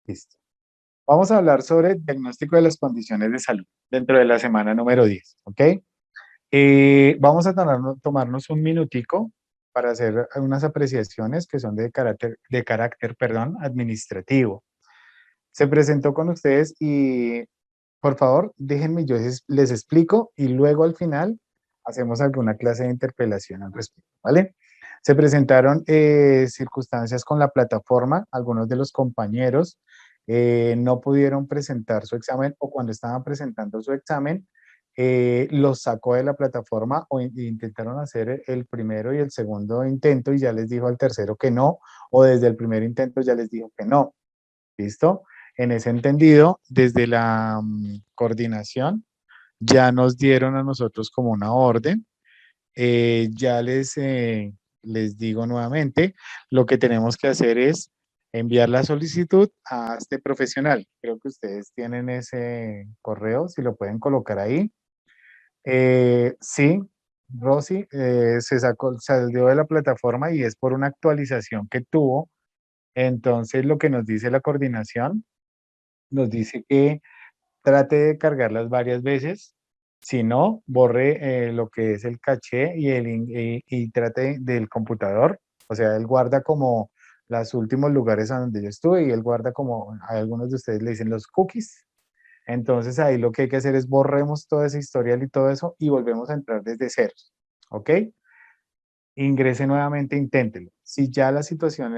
Listo. Vamos a hablar sobre el diagnóstico de las condiciones de salud dentro de la semana número 10, ¿ok? Vamos a tomarnos un minutico para hacer unas apreciaciones que son de carácter, administrativo. Se presentó con ustedes y, por favor, déjenme, yo les explico y luego al final hacemos alguna clase de interpelación al respecto, ¿vale? Se presentaron circunstancias con la plataforma, algunos de los compañeros no pudieron presentar su examen o cuando estaban presentando su examen, los sacó de la plataforma o intentaron hacer el primero y el segundo intento y ya les dijo al tercero que no, o desde el primer intento ya les dijo que no. ¿Listo? En ese entendido, desde la coordinación, ya nos dieron a nosotros como una orden. Ya les digo nuevamente, lo que tenemos que hacer es enviar la solicitud a este profesional. Creo que ustedes tienen ese correo, si lo pueden colocar ahí. Sí, Rosy, salió de la plataforma y es por una actualización que tuvo. Entonces, lo que nos dice la coordinación nos dice que trate de cargarlas varias veces. Si no, borre lo que es el caché y trate del computador. O sea, él guarda como los últimos lugares a donde yo estuve y él guarda como, a algunos de ustedes le dicen los cookies. Entonces ahí lo que hay que hacer es borremos toda esa historial y todo eso y volvemos a entrar desde ceros. ¿Ok? Ingrese nuevamente, inténtelo. Si ya la situación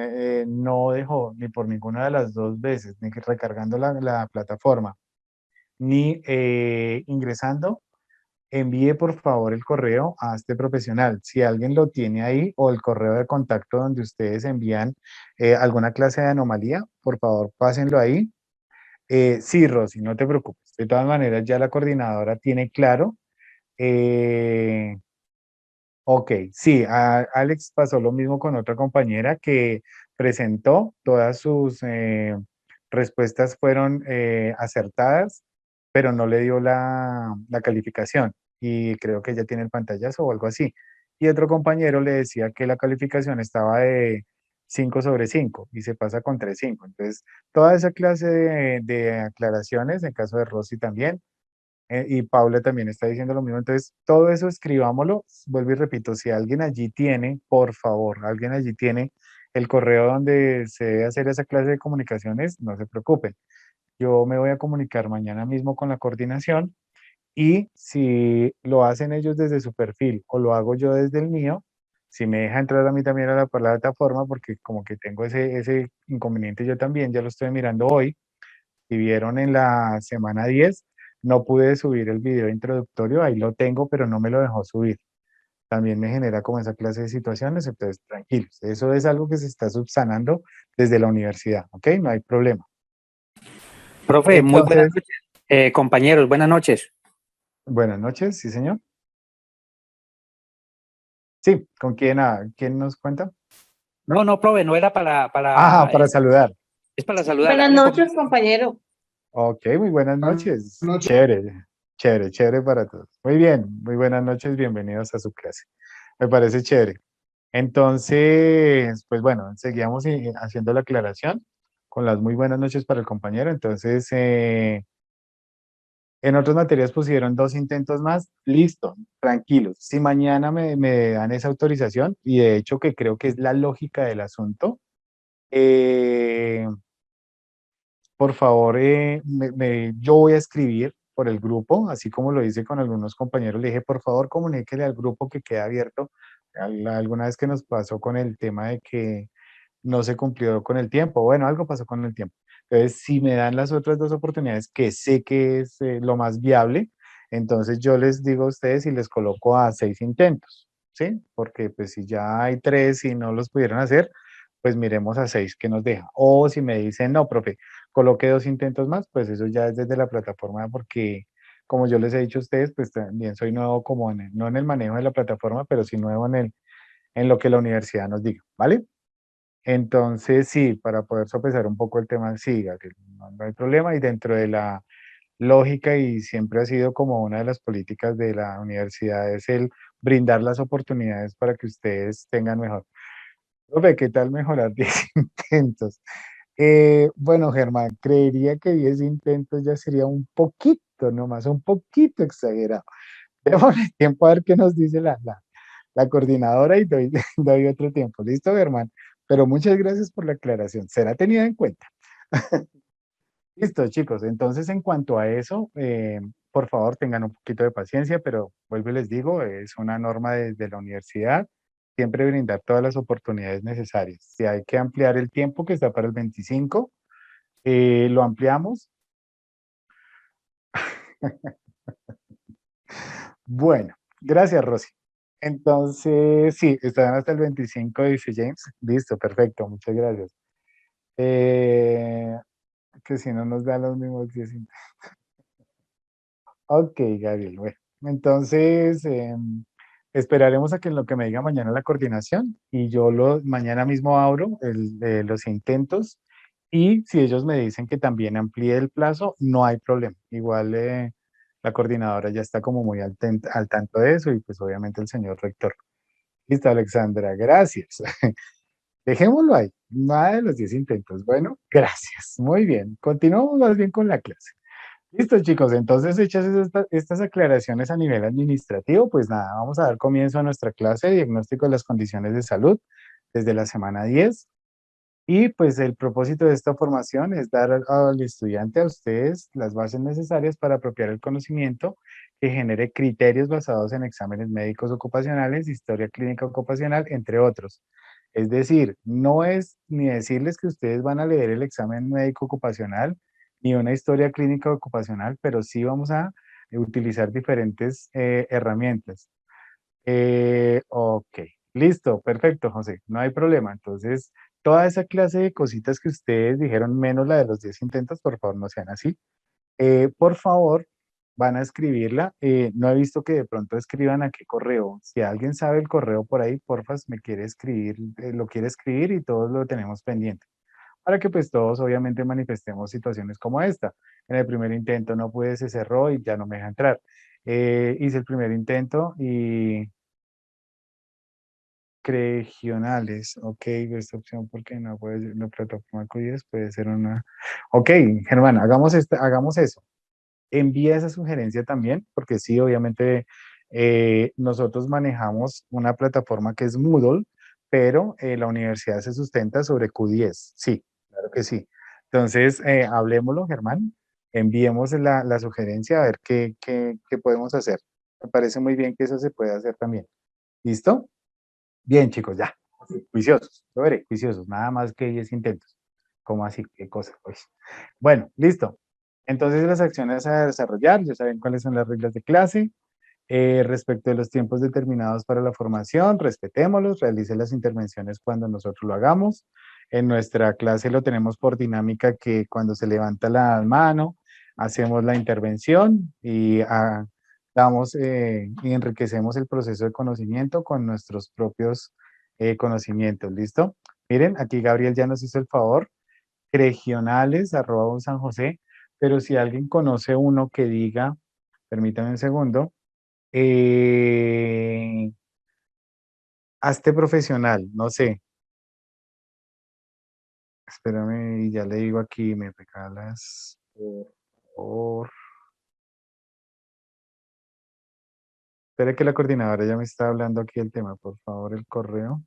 no dejó ni por ninguna de las dos veces, ni que recargando la plataforma, ni ingresando, envíe por favor el correo a este profesional. Si alguien lo tiene ahí o el correo de contacto donde ustedes envían alguna clase de anomalía, por favor pásenlo ahí. Sí, Rosy, no te preocupes. De todas maneras, ya la coordinadora tiene claro. eh, Ok, sí, a Alex pasó lo mismo con otra compañera que presentó, todas sus respuestas fueron acertadas, pero no le dio la calificación y creo que ella tiene el pantallazo o algo así. Y otro compañero le decía que la calificación estaba de 5 sobre 5 y se pasa con 3,5. Entonces, toda esa clase de aclaraciones, en caso de Rosy también, y Paula también está diciendo lo mismo. Entonces, todo eso escribámoslo. Vuelvo y repito, si alguien allí tiene, por favor, alguien allí tiene el correo donde se debe hacer esa clase de comunicaciones, no se preocupen. Yo me voy a comunicar mañana mismo con la coordinación y si lo hacen ellos desde su perfil o lo hago yo desde el mío, si me deja entrar a mí también a la plataforma, porque como que tengo ese inconveniente yo también, ya lo estoy mirando hoy. Si vieron en la semana 10 no pude subir el video introductorio, ahí lo tengo, pero no me lo dejó subir. También me genera como esa clase de situaciones, entonces tranquilos. Eso es algo que se está subsanando desde la universidad, ¿ok? No hay problema. Profe, muy buenas Entonces, noches. Compañeros, buenas noches. buenas noches, sí, señor. Sí, ¿con quién nos cuenta? No, profe, no era Para saludar. es para saludar. Buenas noches, compañero. Ok, muy buenas noches. Noche. Chévere, chévere, chévere para todos. Muy bien, muy buenas noches, bienvenidos a su clase. Me parece chévere. Entonces, pues bueno, seguíamos haciendo la aclaración con las muy buenas noches para el compañero. Entonces, en otras materias pusieron 2 intentos más, listo, tranquilos. Si mañana me dan esa autorización, y de hecho que creo que es la lógica del asunto, eh, por favor, yo voy a escribir por el grupo, así como lo hice con algunos compañeros, le dije, por favor, comuníquele al grupo que queda abierto. Alguna vez que nos pasó con el tema de que no se cumplió con el tiempo, bueno, algo pasó con el tiempo. Entonces, si me dan las otras 2 oportunidades, que sé que es lo más viable, entonces yo les digo a ustedes y les coloco a 6 intentos, ¿sí? Porque pues si ya hay 3 y no los pudieron hacer, pues miremos a 6 que nos deja. O si me dicen, no, profe, coloque 2 intentos más, pues eso ya es desde la plataforma, porque como yo les he dicho a ustedes, pues también soy nuevo como no en el manejo de la plataforma, pero sí nuevo en lo que la universidad nos diga, ¿vale? Entonces, sí, para poder sopesar un poco el tema, sí, Gabriel, no hay problema. Y dentro de la lógica, y siempre ha sido como una de las políticas de la universidad, es el brindar las oportunidades para que ustedes tengan mejor. Profe, ¿qué tal mejorar 10 intentos? Bueno, Germán, creería que 10 intentos ya sería un poquito, nomás un poquito exagerado. Démosle tiempo a ver qué nos dice la coordinadora y doy, doy otro tiempo. ¿Listo, Germán? Pero muchas gracias por la aclaración. Será tenida en cuenta. Listo, chicos. Entonces, en cuanto a eso, por favor, tengan un poquito de paciencia, pero vuelvo y les digo, es una norma desde la universidad, siempre brindar todas las oportunidades necesarias. Si hay que ampliar el tiempo que está para el 25, lo ampliamos. Bueno, gracias, Rosy. Entonces, sí, están hasta el 25, dice James. Listo, perfecto, muchas gracias. Eh, que si no nos da los mismos 10. Ok, Gabriel, bueno. Entonces, esperaremos a que en lo que me diga mañana la coordinación y yo mañana mismo abro los intentos y si ellos me dicen que también amplíe el plazo, no hay problema. Igual la coordinadora ya está como muy al tanto de eso y pues obviamente el señor rector. Listo, Alexandra, gracias. Dejémoslo ahí, nada de los 10 intentos. Bueno, gracias. Muy bien. Continuamos más bien con la clase. Listo, chicos. Entonces, hechas estas aclaraciones a nivel administrativo, pues nada, vamos a dar comienzo a nuestra clase de diagnóstico de las condiciones de salud desde la semana 10. Y pues el propósito de esta formación es dar al estudiante, a ustedes, las bases necesarias para apropiar el conocimiento que genere criterios basados en exámenes médicos ocupacionales, historia clínica ocupacional, entre otros. Es decir, no es ni decirles que ustedes van a leer el examen médico ocupacional ni una historia clínica ocupacional, pero sí vamos a utilizar diferentes herramientas. Ok, listo, perfecto, José, no hay problema. Entonces, toda esa clase de cositas que ustedes dijeron, menos la de los 10 intentos, por favor, no sean así. Por favor, van a escribirla. No he visto que de pronto escriban a qué correo. Si alguien sabe el correo por ahí, porfa, me quiere escribir, lo quiere escribir y todos lo tenemos pendiente. Para que pues todos obviamente manifestemos situaciones como esta. En el primer intento no pude, se cerró y ya no me deja entrar. Hice el primer intento y regionales, ok, esta opción porque no puede ser una plataforma CODIES, puede ser una... Ok, Germán, hagamos eso. Envía esa sugerencia también, porque sí, obviamente nosotros manejamos una plataforma que es Moodle, pero la universidad se sustenta sobre Q10. Sí, claro que sí. Entonces, hablemoslo, Germán, enviemos la sugerencia a ver qué podemos hacer. Me parece muy bien que eso se pueda hacer también. ¿Listo? Bien, chicos, ya. Juiciosos, lo veré, juiciosos, nada más que 10 intentos. ¿Cómo así? ¿Qué cosa? Pues. Bueno, listo. Entonces, las acciones a desarrollar, ya saben cuáles son las reglas de clase. Respecto de los tiempos determinados para la formación, respetémoslos, realice las intervenciones cuando nosotros lo hagamos. En nuestra clase lo tenemos por dinámica que cuando se levanta la mano, hacemos la intervención y damos y enriquecemos el proceso de conocimiento con nuestros propios conocimientos. ¿Listo? Miren, aquí Gabriel ya nos hizo el favor, regionales@San José, pero si alguien conoce uno que diga, permítame un segundo, eh, hazte profesional, no sé, espérame y ya le digo aquí, me regalas, por favor. Espera que la coordinadora ya me está hablando aquí el tema, por favor, el correo,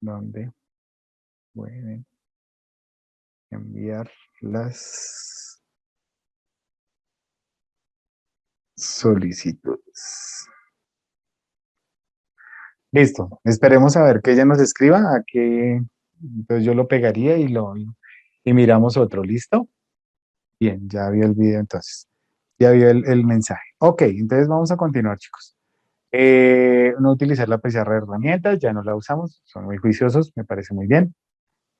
donde pueden enviar las solicitudes. Listo, esperemos a ver que ella nos escriba, a que entonces yo lo pegaría y miramos otro, ¿listo? Bien, ya vi el video entonces. Ya vio el mensaje. Ok, entonces vamos a continuar, chicos. No utilizar la pizarra de herramientas, ya no la usamos, son muy juiciosos, me parece muy bien.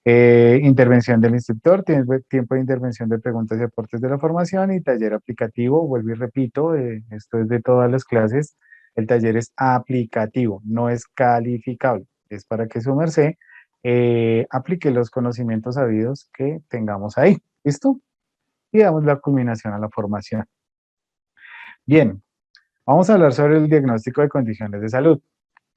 Intervención del instructor, tiempo de intervención de preguntas y aportes de la formación y taller aplicativo, vuelvo y repito, esto es de todas las clases, el taller es aplicativo, no es calificable, es para que su merced aplique los conocimientos sabidos que tengamos ahí, ¿listo? Y damos la culminación a la formación. Bien, vamos a hablar sobre el diagnóstico de condiciones de salud.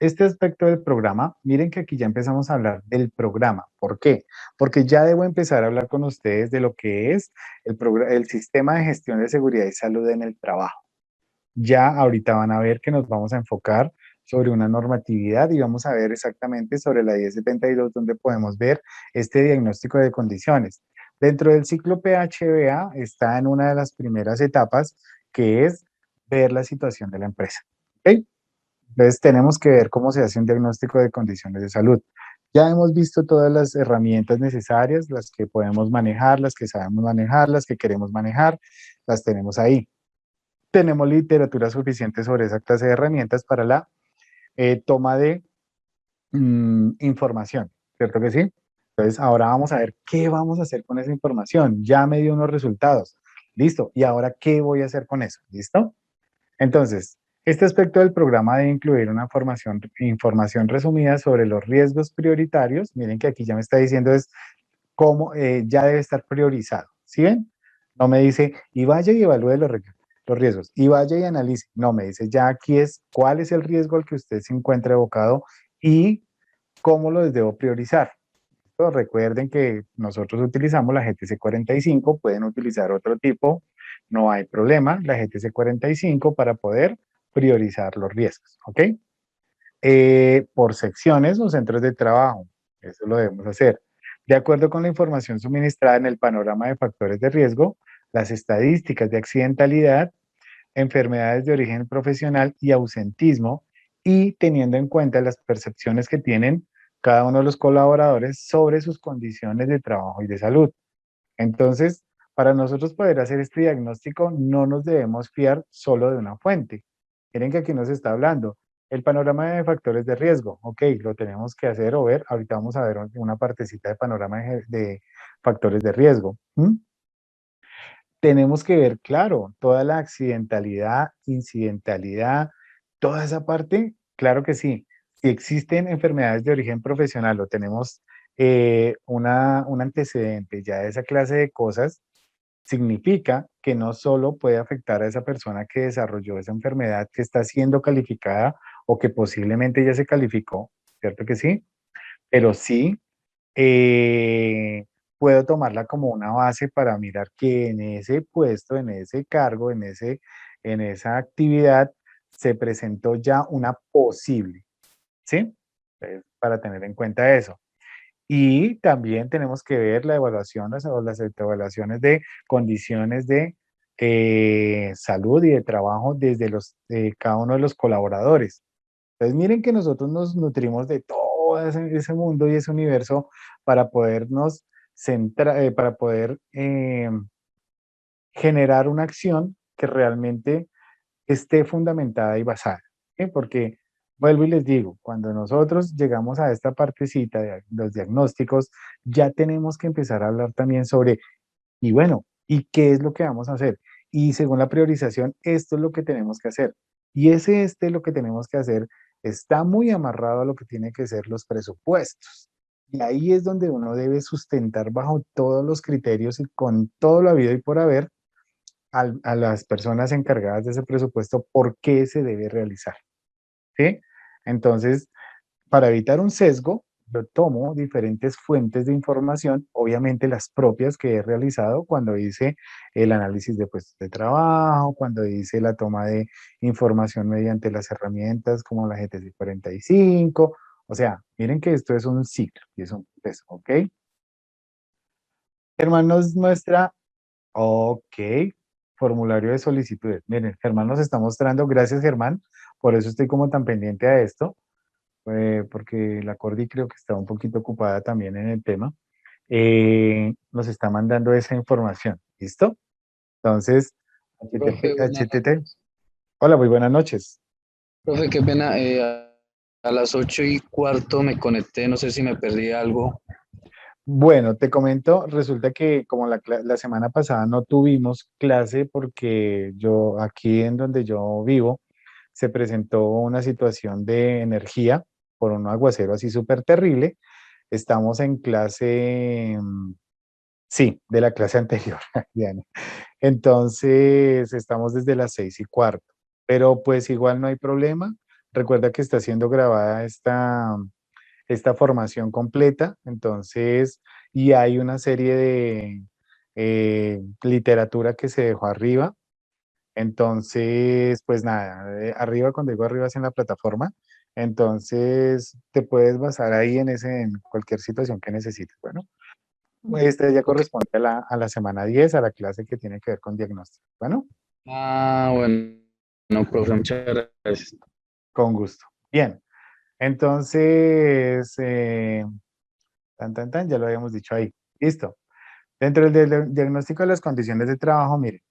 este aspecto del programa, miren que aquí ya empezamos a hablar del programa. ¿Por qué? Porque ya debo empezar a hablar con ustedes de lo que es el sistema de gestión de seguridad y salud en el trabajo. Ya ahorita van a ver que nos vamos a enfocar sobre una normatividad y vamos a ver exactamente sobre la 1072 donde podemos ver este diagnóstico de condiciones. Dentro del ciclo PHBA está en una de las primeras etapas que es ver la situación de la empresa. ¿Ok? Entonces tenemos que ver cómo se hace un diagnóstico de condiciones de salud. Ya hemos visto todas las herramientas necesarias, las que podemos manejar, las que sabemos manejar, las que queremos manejar, las tenemos ahí. Tenemos literatura suficiente sobre esa clase de herramientas para la toma de información, ¿cierto que sí? Entonces, ahora vamos a ver qué vamos a hacer con esa información. Ya me dio unos resultados. Listo. ¿Y ahora qué voy a hacer con eso? ¿Listo? Entonces, este aspecto del programa debe incluir una información resumida sobre los riesgos prioritarios. Miren que aquí ya me está diciendo es cómo ya debe estar priorizado. ¿Sí ven? No me dice, y vaya y evalúe los riesgos, y vaya y analice. No, me dice, ya aquí es cuál es el riesgo al que usted se encuentra evocado y cómo lo debo priorizar. Pues recuerden que nosotros utilizamos la GTC 45, pueden utilizar otro tipo, no hay problema, la GTC 45 para poder priorizar los riesgos, ¿ok? Por secciones o centros de trabajo, eso lo debemos hacer. De acuerdo con la información suministrada en el panorama de factores de riesgo, las estadísticas de accidentalidad, enfermedades de origen profesional y ausentismo, y teniendo en cuenta las percepciones que tienen cada uno de los colaboradores sobre sus condiciones de trabajo y de salud. Entonces, para nosotros poder hacer este diagnóstico, no nos debemos fiar solo de una fuente. Miren que aquí nos está hablando el panorama de factores de riesgo. Ok, lo tenemos que hacer o ver. Ahorita vamos a ver una partecita de panorama de factores de riesgo. Tenemos que ver, claro, toda la accidentalidad, incidentalidad, toda esa parte, claro que sí. Si existen enfermedades de origen profesional o tenemos un antecedente ya de esa clase de cosas, significa que no solo puede afectar a esa persona que desarrolló esa enfermedad que está siendo calificada o que posiblemente ya se calificó, ¿cierto que sí? Pero sí puedo tomarla como una base para mirar que en ese puesto, en ese cargo, en esa actividad, se presentó ya una posible, ¿sí? Entonces, para tener en cuenta eso. Y también tenemos que ver la evaluación, las evaluaciones de condiciones de salud y de trabajo desde cada uno de los colaboradores. Entonces, miren que nosotros nos nutrimos de todo ese mundo y ese universo para podernos centrar, para poder generar una acción que realmente esté fundamentada y basada. ¿Sí? Porque, vuelvo y les digo, cuando nosotros llegamos a esta partecita de los diagnósticos, ya tenemos que empezar a hablar también sobre, y bueno, ¿y qué es lo que vamos a hacer? Y según la priorización, esto es lo que tenemos que hacer. Y lo que tenemos que hacer está muy amarrado a lo que tiene que ser los presupuestos. Y ahí es donde uno debe sustentar bajo todos los criterios y con todo lo habido y por haber a las personas encargadas de ese presupuesto por qué se debe realizar. ¿Sí? Entonces, para evitar un sesgo, yo tomo diferentes fuentes de información, obviamente las propias que he realizado cuando hice el análisis de puestos de trabajo, cuando hice la toma de información mediante las herramientas como la GTC 45. O sea, miren que esto es un ciclo y es un proceso, ¿ok? Germán nos muestra, ok, formulario de solicitudes. Miren, Germán nos está mostrando, gracias Germán, por eso estoy como tan pendiente a esto porque la Cordi creo que está un poquito ocupada también en el tema, nos está mandando esa información. ¿Listo? Entonces, Profe, buenas HTT. noches. Hola, muy buenas noches. Profe, qué pena, a las 8:15 me conecté, no sé si me perdí algo. Bueno, te comento, resulta que como la semana pasada no tuvimos clase porque yo aquí en donde yo vivo se presentó una situación de energía por un aguacero así súper terrible. Estamos en clase, sí, de la clase anterior, Diana. Entonces, estamos desde las 6:15, pero pues igual no hay problema. Recuerda que está siendo grabada esta formación completa, entonces, y hay una serie de literatura que se dejó arriba. Entonces, pues nada, arriba, cuando digo arriba es en la plataforma, entonces te puedes basar ahí en cualquier situación que necesites. Bueno, este ya Ok. corresponde a la semana 10, a la clase que tiene que ver con diagnóstico. Bueno, Ah, bueno, no, profe, muchas gracias. con gusto. Bien, entonces, ya lo habíamos dicho ahí. Listo. Dentro del diagnóstico de las condiciones de trabajo, mire,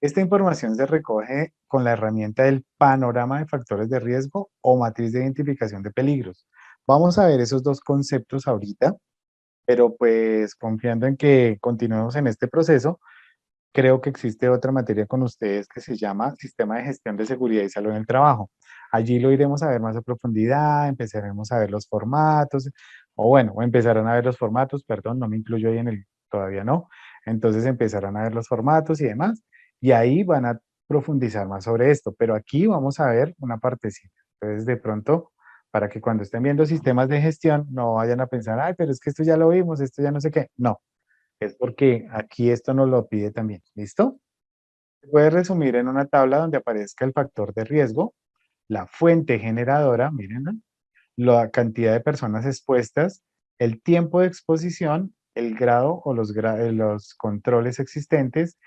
esta información se recoge con la herramienta del panorama de factores de riesgo o matriz de identificación de peligros. Vamos a ver esos dos conceptos ahorita, pero pues confiando en que continuemos en este proceso, creo que existe otra materia con ustedes que se llama Sistema de Gestión de Seguridad y Salud en el Trabajo. Allí lo iremos a ver más a profundidad, empezaremos a ver los formatos, o bueno, o empezarán a ver los formatos, perdón, no me incluyo ahí todavía no. Entonces empezarán a ver los formatos y demás, y ahí van a profundizar más sobre esto, pero aquí vamos a ver una partecita. Entonces, de pronto, para que cuando estén viendo sistemas de gestión, no vayan a pensar, ay, pero es que esto ya lo vimos, esto ya no sé qué. No, es porque aquí esto nos lo pide también. ¿Listo? Se puede resumir en una tabla donde aparezca el factor de riesgo, la fuente generadora, miren, ¿no? La cantidad de personas expuestas, el tiempo de exposición, el grado o los controles existentes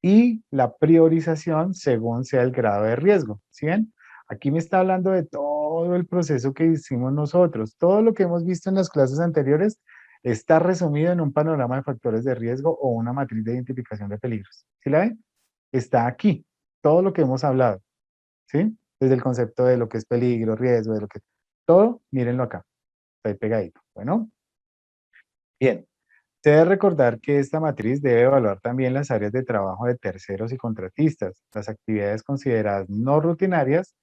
y la priorización según sea el grado de riesgo. ¿Sí ven? Aquí me está hablando de todo el proceso que hicimos nosotros. Todo lo que hemos visto en las clases anteriores está resumido en un panorama de factores de riesgo o una matriz de identificación de peligros. ¿Sí la ven? Está aquí. Todo lo que hemos hablado. ¿Sí? Desde el concepto de lo que es peligro, riesgo, de lo que... Todo, mírenlo acá. Está ahí pegadito. Bueno, bien. Se debe recordar que esta matriz debe evaluar también las áreas de trabajo de terceros y contratistas, las actividades consideradas no rutinarias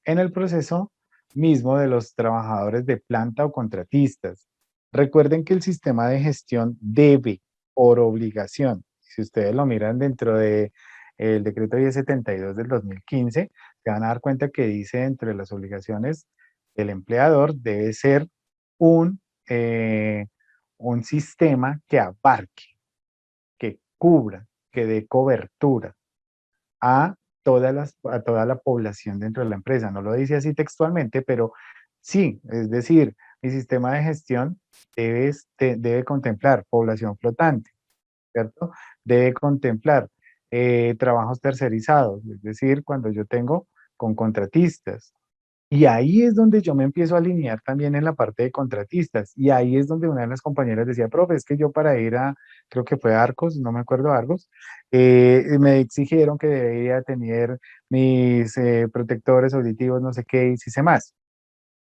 en el proceso mismo de los trabajadores de planta o contratistas. Recuerden que el sistema de gestión debe, por obligación, si ustedes lo miran dentro de el decreto 1072 del 2015, se van a dar cuenta que dice entre las obligaciones del empleador debe ser un, eh, un sistema que abarque, que cubra, que dé cobertura a a toda la población dentro de la empresa. No lo dice así textualmente, pero sí, es decir, mi sistema de gestión debe contemplar población flotante, ¿cierto? Debe contemplar trabajos tercerizados, es decir, cuando yo tengo con contratistas, y ahí es donde yo me empiezo a alinear también en la parte de contratistas. Y ahí es donde una de las compañeras decía, profe, es que yo para ir creo que fue a Arcos, no me acuerdo, Argos, me exigieron que debía tener mis protectores auditivos, no sé qué, y sí sé más.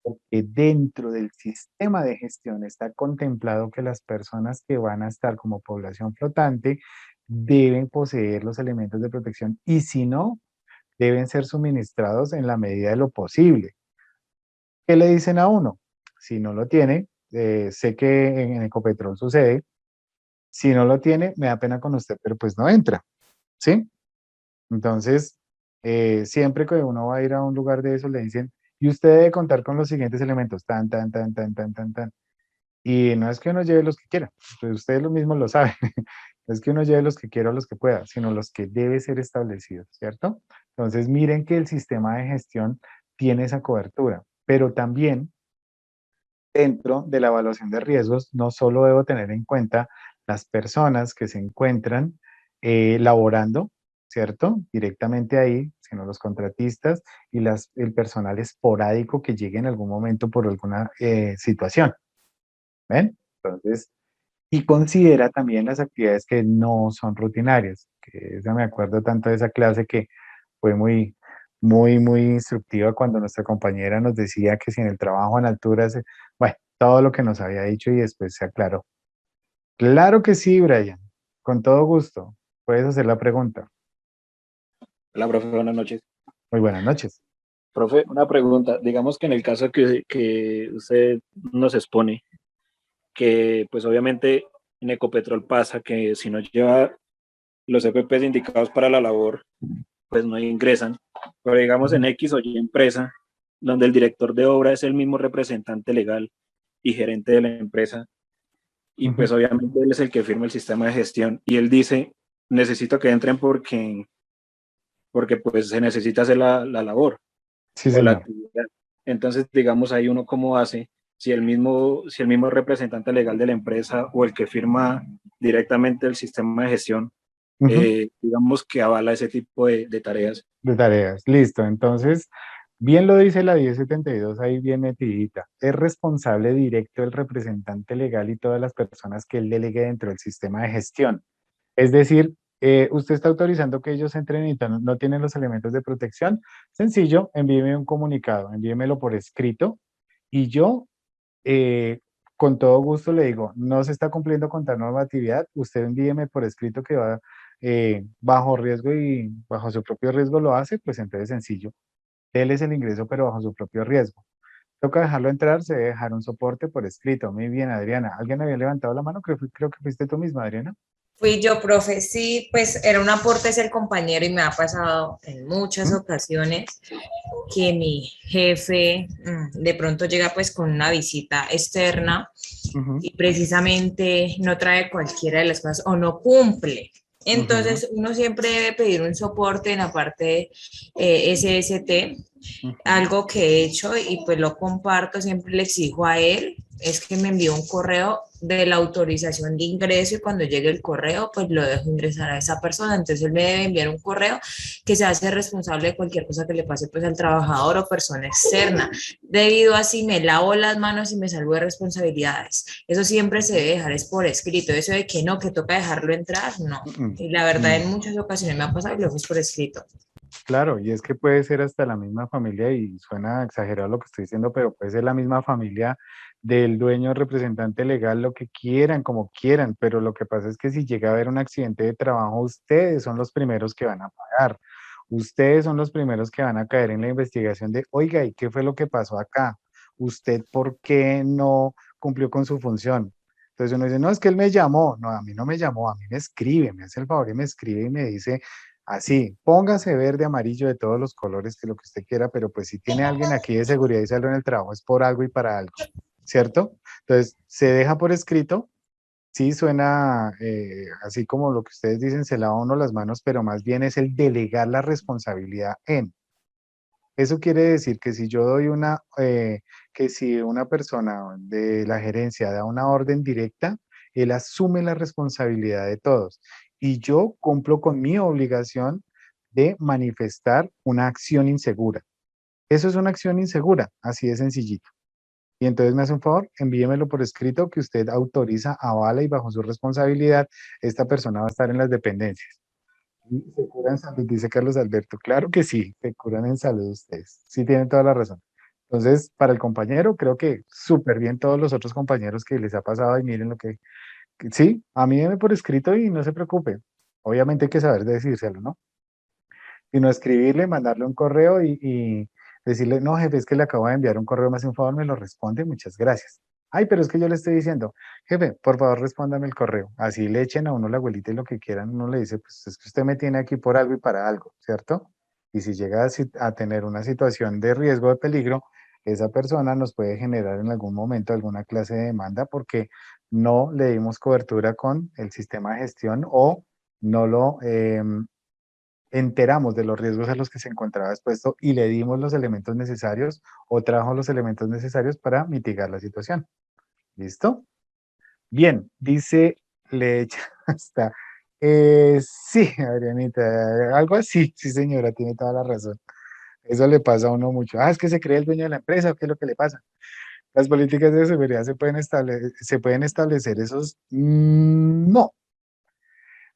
Porque dentro del sistema de gestión está contemplado que las personas que van a estar como población flotante deben poseer los elementos de protección y si no, deben ser suministrados en la medida de lo posible. ¿Qué le dicen a uno? Si no lo tiene, sé que en Ecopetrol sucede, si no lo tiene, me da pena con usted, pero pues no entra, ¿sí? Entonces, siempre que uno va a ir a un lugar de eso, le dicen, y usted debe contar con los siguientes elementos, tan, tan, tan, tan, tan, tan, tan. Y no es que uno lleve los que quiera, pues ustedes lo mismo lo saben, no es que uno lleve los que quiera o los que pueda, sino los que debe ser establecidos, ¿cierto? Entonces, miren que el sistema de gestión tiene esa cobertura, pero también dentro de la evaluación de riesgos, no solo debo tener en cuenta las personas que se encuentran laborando, ¿cierto? Directamente ahí, sino los contratistas y el personal esporádico que llegue en algún momento por alguna situación. ¿Ven? Entonces, y considera también las actividades que no son rutinarias, que esa me acuerdo tanto de esa clase que fue muy instructiva cuando nuestra compañera nos decía que si en el trabajo en alturas, bueno, todo lo que nos había dicho y después se aclaró. Claro que sí, Brian, con todo gusto. Puedes hacer la pregunta. Hola, profe, buenas noches. Muy buenas noches. Profe, una pregunta. Digamos que en el caso que usted nos expone, que pues obviamente en Ecopetrol pasa que si no lleva los EPPs indicados para la labor, pues no ingresan. Pero digamos en Ujú. X o Y empresa, donde el director de obra es el mismo representante legal y gerente de la empresa, y pues obviamente él es el que firma el sistema de gestión, y él dice, necesito que entren porque pues se necesita hacer la labor Sí, o la señor. actividad. Entonces, digamos, ahí uno cómo hace, si el mismo representante legal de la empresa o el que firma directamente el sistema de gestión, Ujú. digamos que avala ese tipo de tareas. De tareas. Listo. Entonces, bien lo dice la 1072 ahí bien metidita. Es responsable directo el representante legal y todas las personas que él delegue dentro del sistema de gestión. Es decir, usted está autorizando que ellos entren y no tienen los elementos de protección. Sencillo, envíeme un comunicado, envíemelo por escrito y yo eh, con todo gusto le digo, no se está cumpliendo con tal normatividad, usted envíeme por escrito que va bajo riesgo y bajo su propio riesgo lo hace, pues entonces sencillo, él es el ingreso pero bajo su propio riesgo. Toca dejarlo entrar, se debe dejar un soporte por escrito. Muy bien, Adriana. ¿Alguien había levantado la mano? Creo que fuiste tú misma, Adriana. Fui yo, profe, sí, pues era un aporte ser compañero y me ha pasado en muchas ¿Mm? ocasiones que mi jefe de pronto llega pues con una visita externa Ujú, y precisamente no trae cualquiera de las cosas o no cumple. ujú, Entonces uno siempre debe pedir un soporte en la parte SST, ujú. algo que he hecho y pues lo comparto, siempre le exijo a él, es que me envió un correo de la autorización de ingreso y cuando llegue el correo, pues lo dejo ingresar a esa persona. Entonces él me debe enviar un correo que se hace responsable de cualquier cosa que le pase pues al trabajador o persona externa. Debido a así me lavo las manos y me salvo de responsabilidades. Eso siempre se debe dejar es por escrito. Eso de que no, que toca dejarlo entrar, no. Mm, Y la verdad en mm. muchas ocasiones me ha pasado y lo dejo es por escrito. Claro, y es que puede ser hasta la misma familia, y suena exagerado lo que estoy diciendo, pero puede ser la misma familia del dueño, representante legal, lo que quieran, como quieran, pero lo que pasa es que si llega a haber un accidente de trabajo, ustedes son los primeros que van a pagar. Ustedes son los primeros que van a caer en la investigación de, oiga, ¿y qué fue lo que pasó acá? ¿Usted por qué no cumplió con su función? Entonces uno dice, no, es que él me llamó. No, a mí no me llamó, a mí me escribe, me hace el favor y me escribe y me dice, así, póngase verde, amarillo, de todos los colores, que lo que usted quiera, pero pues si tiene alguien aquí de seguridad y salud en el trabajo es por algo y para algo, ¿cierto? Entonces, se deja por escrito, sí suena así como lo que ustedes dicen, se lava uno las manos, pero más bien es el delegar la responsabilidad en. Eso quiere decir que si yo doy que si una persona de la gerencia da una orden directa, él asume la responsabilidad de todos. Y yo cumplo con mi obligación de manifestar una acción insegura. Eso es una acción insegura, así de sencillito. Y entonces me hace un favor, envíemelo por escrito que usted autoriza, avala y bajo su responsabilidad, esta persona va a estar en las dependencias. ¿Y se curan en salud? Dice Carlos Alberto. Claro que sí, se curan en salud ustedes. Sí, tienen toda la razón. Entonces, para el compañero, creo que súper bien todos los otros compañeros que les ha pasado y miren sí, a mí deme por escrito y no se preocupe. Obviamente hay que saber decírselo, ¿no? Y no escribirle, mandarle un correo y decirle, no, jefe, es que le acabo de enviar un correo, más un favor, me lo responde, muchas gracias. Ay, pero es que yo le estoy diciendo, jefe, por favor, respóndame el correo. Así le echen a uno la abuelita y lo que quieran, uno le dice, pues es que usted me tiene aquí por algo y para algo, ¿cierto? Y si llega a tener una situación de riesgo, de peligro, esa persona nos puede generar en algún momento alguna clase de demanda porque no le dimos cobertura con el sistema de gestión o no lo enteramos de los riesgos a los que se encontraba expuesto y le dimos los elementos necesarios o trajo los elementos necesarios para mitigar la situación. ¿Listo? Bien, dice Lecha hasta. Sí, Adrianita, algo así, sí señora, tiene toda la razón. Eso le pasa a uno mucho. Ah, es que se cree el dueño de la empresa, ¿qué es lo que le pasa? Las políticas de seguridad se pueden establecer esos. No,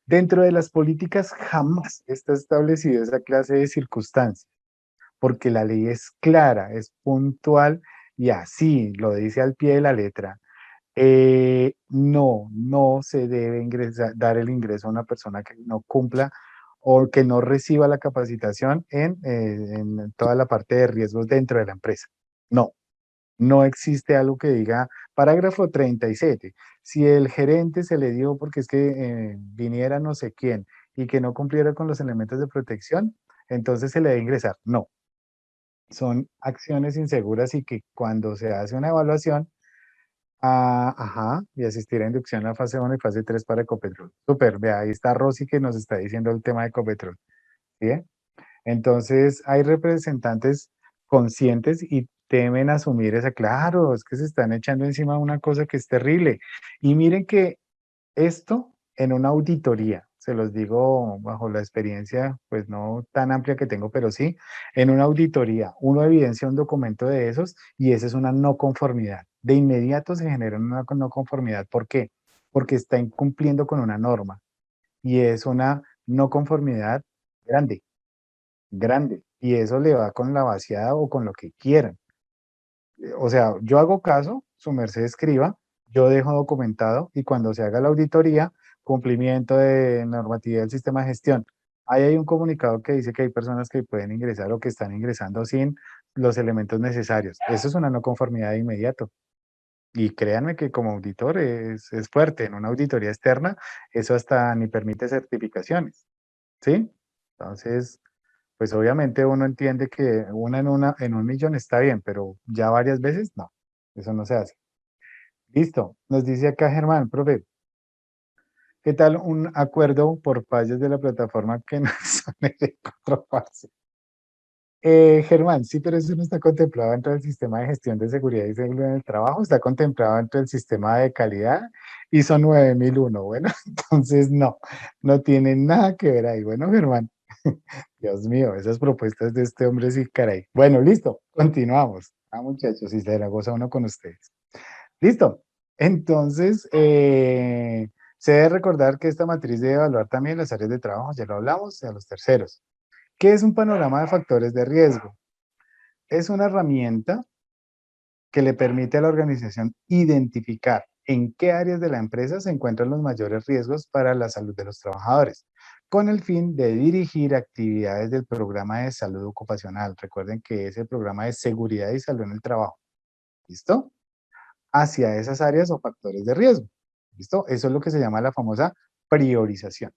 dentro de las políticas jamás está establecido esa clase de circunstancias, porque la ley es clara, es puntual y así lo dice al pie de la letra. No se debe dar el ingreso a una persona que no cumpla o que no reciba la capacitación en toda la parte de riesgos dentro de la empresa. No, no existe algo que diga, parágrafo 37, si el gerente se le dio porque es que viniera no sé quién y que no cumpliera con los elementos de protección, entonces se le debe ingresar. No, son acciones inseguras y que cuando se hace una evaluación, ajá, y asistir a inducción a fase 1 y fase 3 para Ecopetrol. Súper, vea, ahí está Rosy que nos está diciendo el tema de Ecopetrol. ¿Sí? Entonces, hay representantes conscientes y temen asumir esa, claro, es que se están echando encima una cosa que es terrible. Y miren que esto en una auditoría, se los digo bajo la experiencia, pues no tan amplia que tengo, pero sí, en una auditoría uno evidencia un documento de esos y esa es una no conformidad. De inmediato se genera una no conformidad. ¿Por qué? Porque está incumpliendo con una norma y es una no conformidad grande, grande. Y eso le va con la vaciada o con lo que quieran. O sea, yo hago caso, su merced escriba, yo dejo documentado y cuando se haga la auditoría, cumplimiento de normatividad del sistema de gestión. Ahí hay un comunicado que dice que hay personas que pueden ingresar o que están ingresando sin los elementos necesarios. Eso es una no conformidad de inmediato. Y créanme que como auditor es fuerte. En una auditoría externa, eso hasta ni permite certificaciones. ¿Sí? Entonces, pues obviamente uno entiende que una en un millón está bien, pero ya varias veces no, eso no se hace. Listo, nos dice acá Germán, profe, ¿qué tal un acuerdo por fallas de la plataforma que no son de controversia? Germán, sí, pero eso no está contemplado dentro del sistema de gestión de seguridad y seguridad en el trabajo, está contemplado dentro del sistema de calidad ISO 9001. Bueno, entonces no, no tiene nada que ver ahí. Bueno, Germán, Dios mío, esas propuestas de este hombre sí, caray. Bueno, listo, continuamos. Muchachos, si se la goza uno con ustedes. Listo. Entonces, se debe recordar que esta matriz debe evaluar también las áreas de trabajo, ya lo hablamos, y a los terceros. ¿Qué es un panorama de factores de riesgo? Es una herramienta que le permite a la organización identificar en qué áreas de la empresa se encuentran los mayores riesgos para la salud de los trabajadores, con el fin de dirigir actividades del programa de salud ocupacional. Recuerden que es el programa de seguridad y salud en el trabajo. ¿Listo? Hacia esas áreas o factores de riesgo. ¿Listo? Eso es lo que se llama la famosa priorización.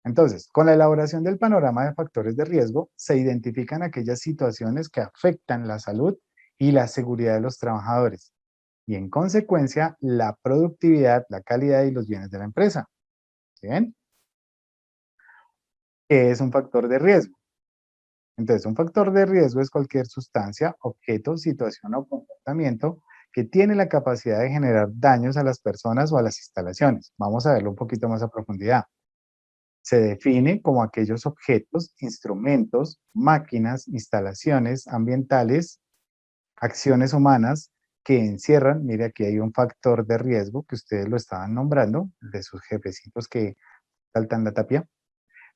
Entonces, con la elaboración del panorama de factores de riesgo, se identifican aquellas situaciones que afectan la salud y la seguridad de los trabajadores y, en consecuencia, la productividad, la calidad y los bienes de la empresa. ¿Bien? ¿Qué es un factor de riesgo? Entonces, un factor de riesgo es cualquier sustancia, objeto, situación o comportamiento que tiene la capacidad de generar daños a las personas o a las instalaciones. Vamos a verlo un poquito más a profundidad. Se define como aquellos objetos, instrumentos, máquinas, instalaciones ambientales, acciones humanas que encierran, mire aquí hay un factor de riesgo que ustedes lo estaban nombrando, de sus jefecitos que saltan la tapia,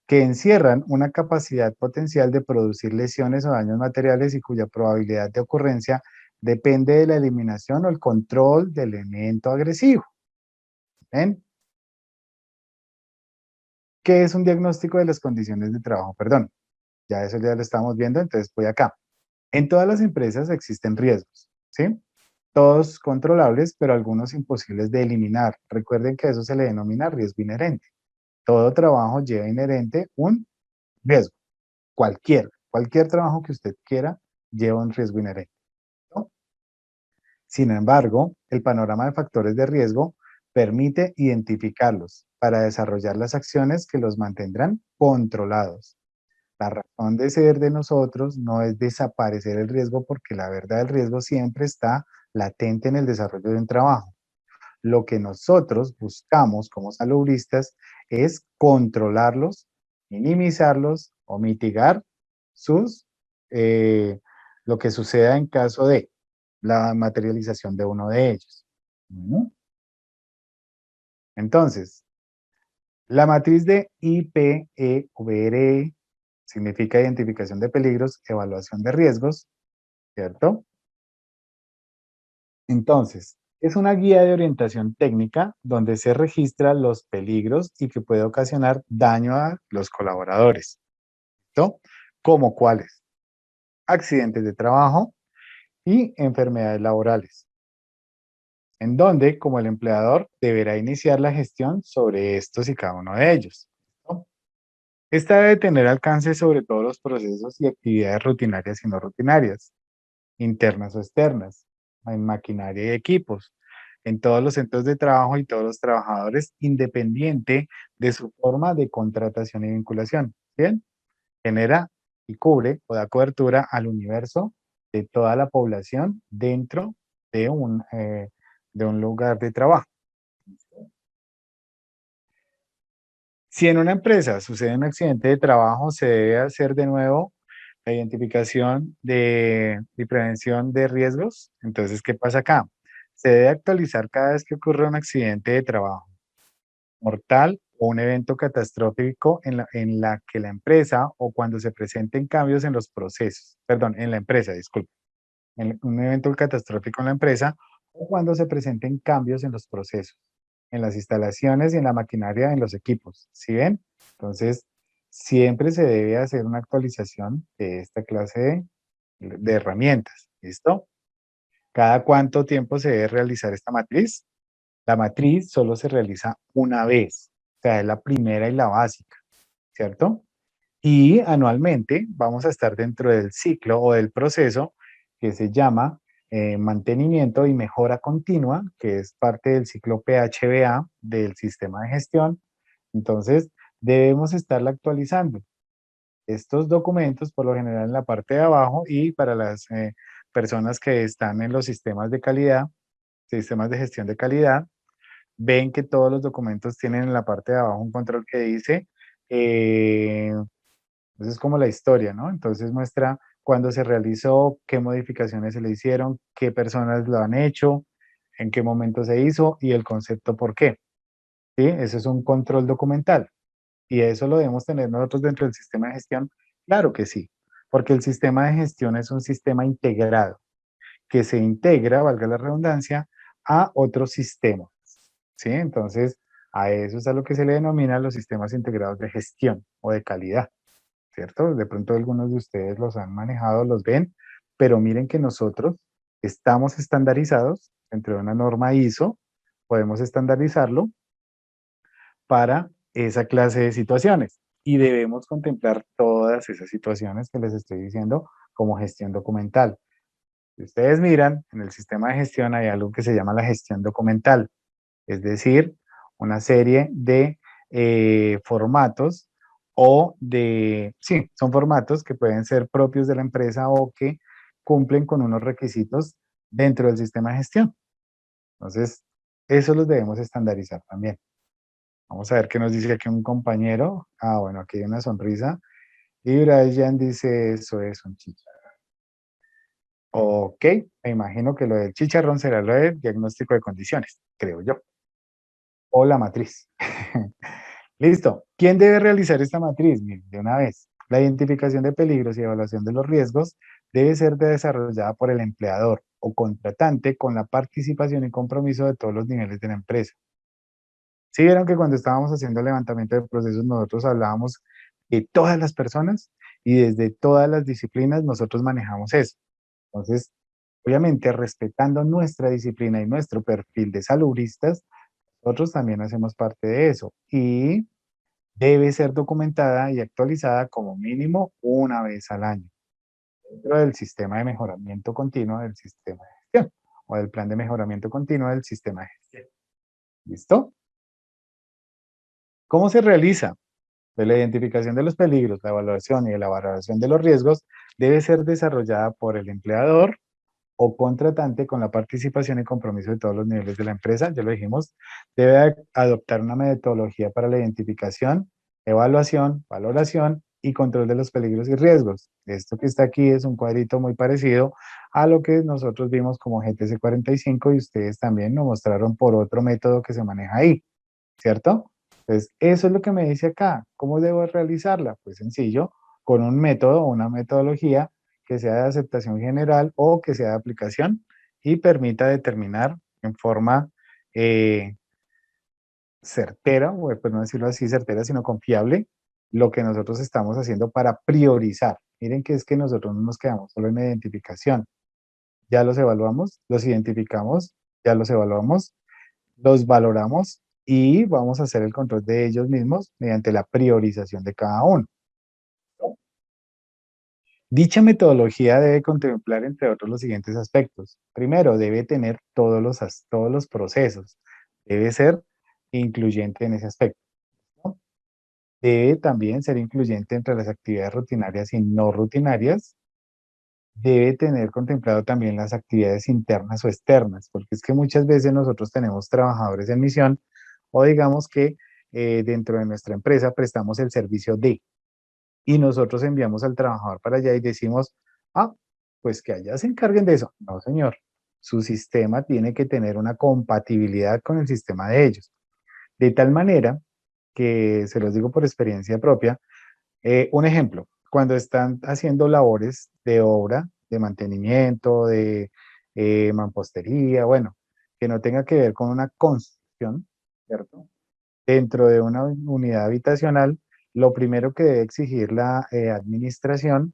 que encierran una capacidad potencial de producir lesiones o daños materiales y cuya probabilidad de ocurrencia depende de la eliminación o el control del elemento agresivo. ¿Ven? ¿Qué es un diagnóstico de las condiciones de trabajo? Perdón, ya eso ya lo estamos viendo, entonces voy acá. En todas las empresas existen riesgos, ¿sí? Todos controlables, pero algunos imposibles de eliminar. Recuerden que eso se le denomina riesgo inherente. Todo trabajo lleva inherente un riesgo. Cualquier trabajo que usted quiera lleva un riesgo inherente, ¿no? Sin embargo, el panorama de factores de riesgo permite identificarlos para desarrollar las acciones que los mantendrán controlados. La razón de ser de nosotros no es desaparecer el riesgo porque la verdad del riesgo siempre está latente en el desarrollo de un trabajo. Lo que nosotros buscamos como salubristas es controlarlos, minimizarlos o mitigar sus, eh, lo que suceda en caso de la materialización de uno de ellos. Bueno, entonces, la matriz de IPEVRE significa identificación de peligros, evaluación de riesgos, ¿cierto? Entonces, es una guía de orientación técnica donde se registran los peligros y que puede ocasionar daño a los colaboradores, ¿cierto? ¿Como cuáles? Accidentes de trabajo y enfermedades laborales, en donde, como el empleador, deberá iniciar la gestión sobre estos y cada uno de ellos, ¿no? Esta debe tener alcance sobre todos los procesos y actividades rutinarias y no rutinarias, internas o externas, en maquinaria y equipos, en todos los centros de trabajo y todos los trabajadores, independiente de su forma de contratación y vinculación. ¿Bien? Genera y cubre o da cobertura al universo de toda la población dentro de un lugar de trabajo. Si en una empresa sucede un accidente de trabajo, se debe hacer de nuevo la identificación y prevención de riesgos. Entonces, ¿qué pasa acá? Se debe actualizar cada vez que ocurre un accidente de trabajo mortal o un evento catastrófico en la que la empresa o cuando se presenten cambios en los procesos, perdón, en la empresa, disculpe, en un evento catastrófico en la empresa o cuando se presenten cambios en los procesos, en las instalaciones y en la maquinaria, en los equipos. ¿Sí ven? Entonces, siempre se debe hacer una actualización de esta clase de herramientas. ¿Listo? ¿Cada cuánto tiempo se debe realizar esta matriz? La matriz solo se realiza una vez, o sea, es la primera y la básica, ¿cierto? Y anualmente vamos a estar dentro del ciclo o del proceso que se llama mantenimiento y mejora continua, que es parte del ciclo PHBA del sistema de gestión. Entonces, debemos estarla actualizando. Estos documentos, por lo general, en la parte de abajo y para las personas que están en los sistemas de calidad, sistemas de gestión de calidad, ven que todos los documentos tienen en la parte de abajo un control que dice, eso es como la historia, ¿no? Entonces muestra cuándo se realizó, qué modificaciones se le hicieron, qué personas lo han hecho, en qué momento se hizo y el concepto por qué. ¿Sí? Eso es un control documental. ¿Y eso lo debemos tener nosotros dentro del sistema de gestión? Claro que sí, porque el sistema de gestión es un sistema integrado, que se integra, valga la redundancia, a otros sistemas. ¿Sí? Entonces, a eso es a lo que se le denomina los sistemas integrados de gestión o de calidad, ¿cierto? De pronto algunos de ustedes los han manejado, los ven, pero miren que nosotros estamos estandarizados dentro de una norma ISO, podemos estandarizarlo para esa clase de situaciones y debemos contemplar todas esas situaciones que les estoy diciendo como gestión documental. Si ustedes miran, en el sistema de gestión hay algo que se llama la gestión documental, es decir, una serie de formatos sí, son formatos que pueden ser propios de la empresa o que cumplen con unos requisitos dentro del sistema de gestión. Entonces, eso los debemos estandarizar también. Vamos a ver qué nos dice aquí un compañero. Ah, bueno, aquí hay una sonrisa. Y Brian dice, eso es un chicharrón. Ok, me imagino que lo del chicharrón será lo del diagnóstico de condiciones, creo yo. O la matriz. Listo. ¿Quién debe realizar esta matriz? Miren, de una vez. La identificación de peligros y evaluación de los riesgos debe ser desarrollada por el empleador o contratante con la participación y compromiso de todos los niveles de la empresa. ¿Sí vieron que cuando estábamos haciendo el levantamiento de procesos nosotros hablábamos de todas las personas y desde todas las disciplinas nosotros manejamos eso? Entonces, obviamente, respetando nuestra disciplina y nuestro perfil de salubristas, nosotros también hacemos parte de eso y debe ser documentada y actualizada como mínimo una vez al año dentro del sistema de mejoramiento continuo del sistema de gestión o del plan de mejoramiento continuo del sistema de gestión. ¿Listo? ¿Cómo se realiza? Pues la identificación de los peligros, la evaluación y la valoración de los riesgos debe ser desarrollada por el empleador o contratante con la participación y compromiso de todos los niveles de la empresa. Ya lo dijimos, debe adoptar una metodología para la identificación, evaluación, valoración y control de los peligros y riesgos. Esto que está aquí es un cuadrito muy parecido a lo que nosotros vimos como GTC 45 y ustedes también nos mostraron por otro método que se maneja ahí, ¿cierto? Entonces, eso es lo que me dice acá. ¿Cómo debo realizarla? Pues sencillo, con un método o una metodología que sea de aceptación general o que sea de aplicación y permita determinar en forma certera, o pues no decirlo así certera, sino confiable, lo que nosotros estamos haciendo para priorizar. Miren que es que nosotros no nos quedamos solo en la identificación. Ya los evaluamos, los identificamos, ya los evaluamos, los valoramos y vamos a hacer el control de ellos mismos mediante la priorización de cada uno. Dicha metodología debe contemplar, entre otros, los siguientes aspectos. Primero, debe tener todos los procesos. Debe ser incluyente en ese aspecto, ¿no? Debe también ser incluyente entre las actividades rutinarias y no rutinarias. Debe tener contemplado también las actividades internas o externas, porque es que muchas veces nosotros tenemos trabajadores en misión o digamos que dentro de nuestra empresa prestamos el servicio de y nosotros enviamos al trabajador para allá y decimos, ah, pues que allá se encarguen de eso. No, señor. Su sistema tiene que tener una compatibilidad con el sistema de ellos. De tal manera que, se los digo por experiencia propia, un ejemplo, cuando están haciendo labores de obra, de mantenimiento, de mampostería, bueno, que no tenga que ver con una construcción, ¿cierto? Dentro de una unidad habitacional, lo primero que debe exigir la administración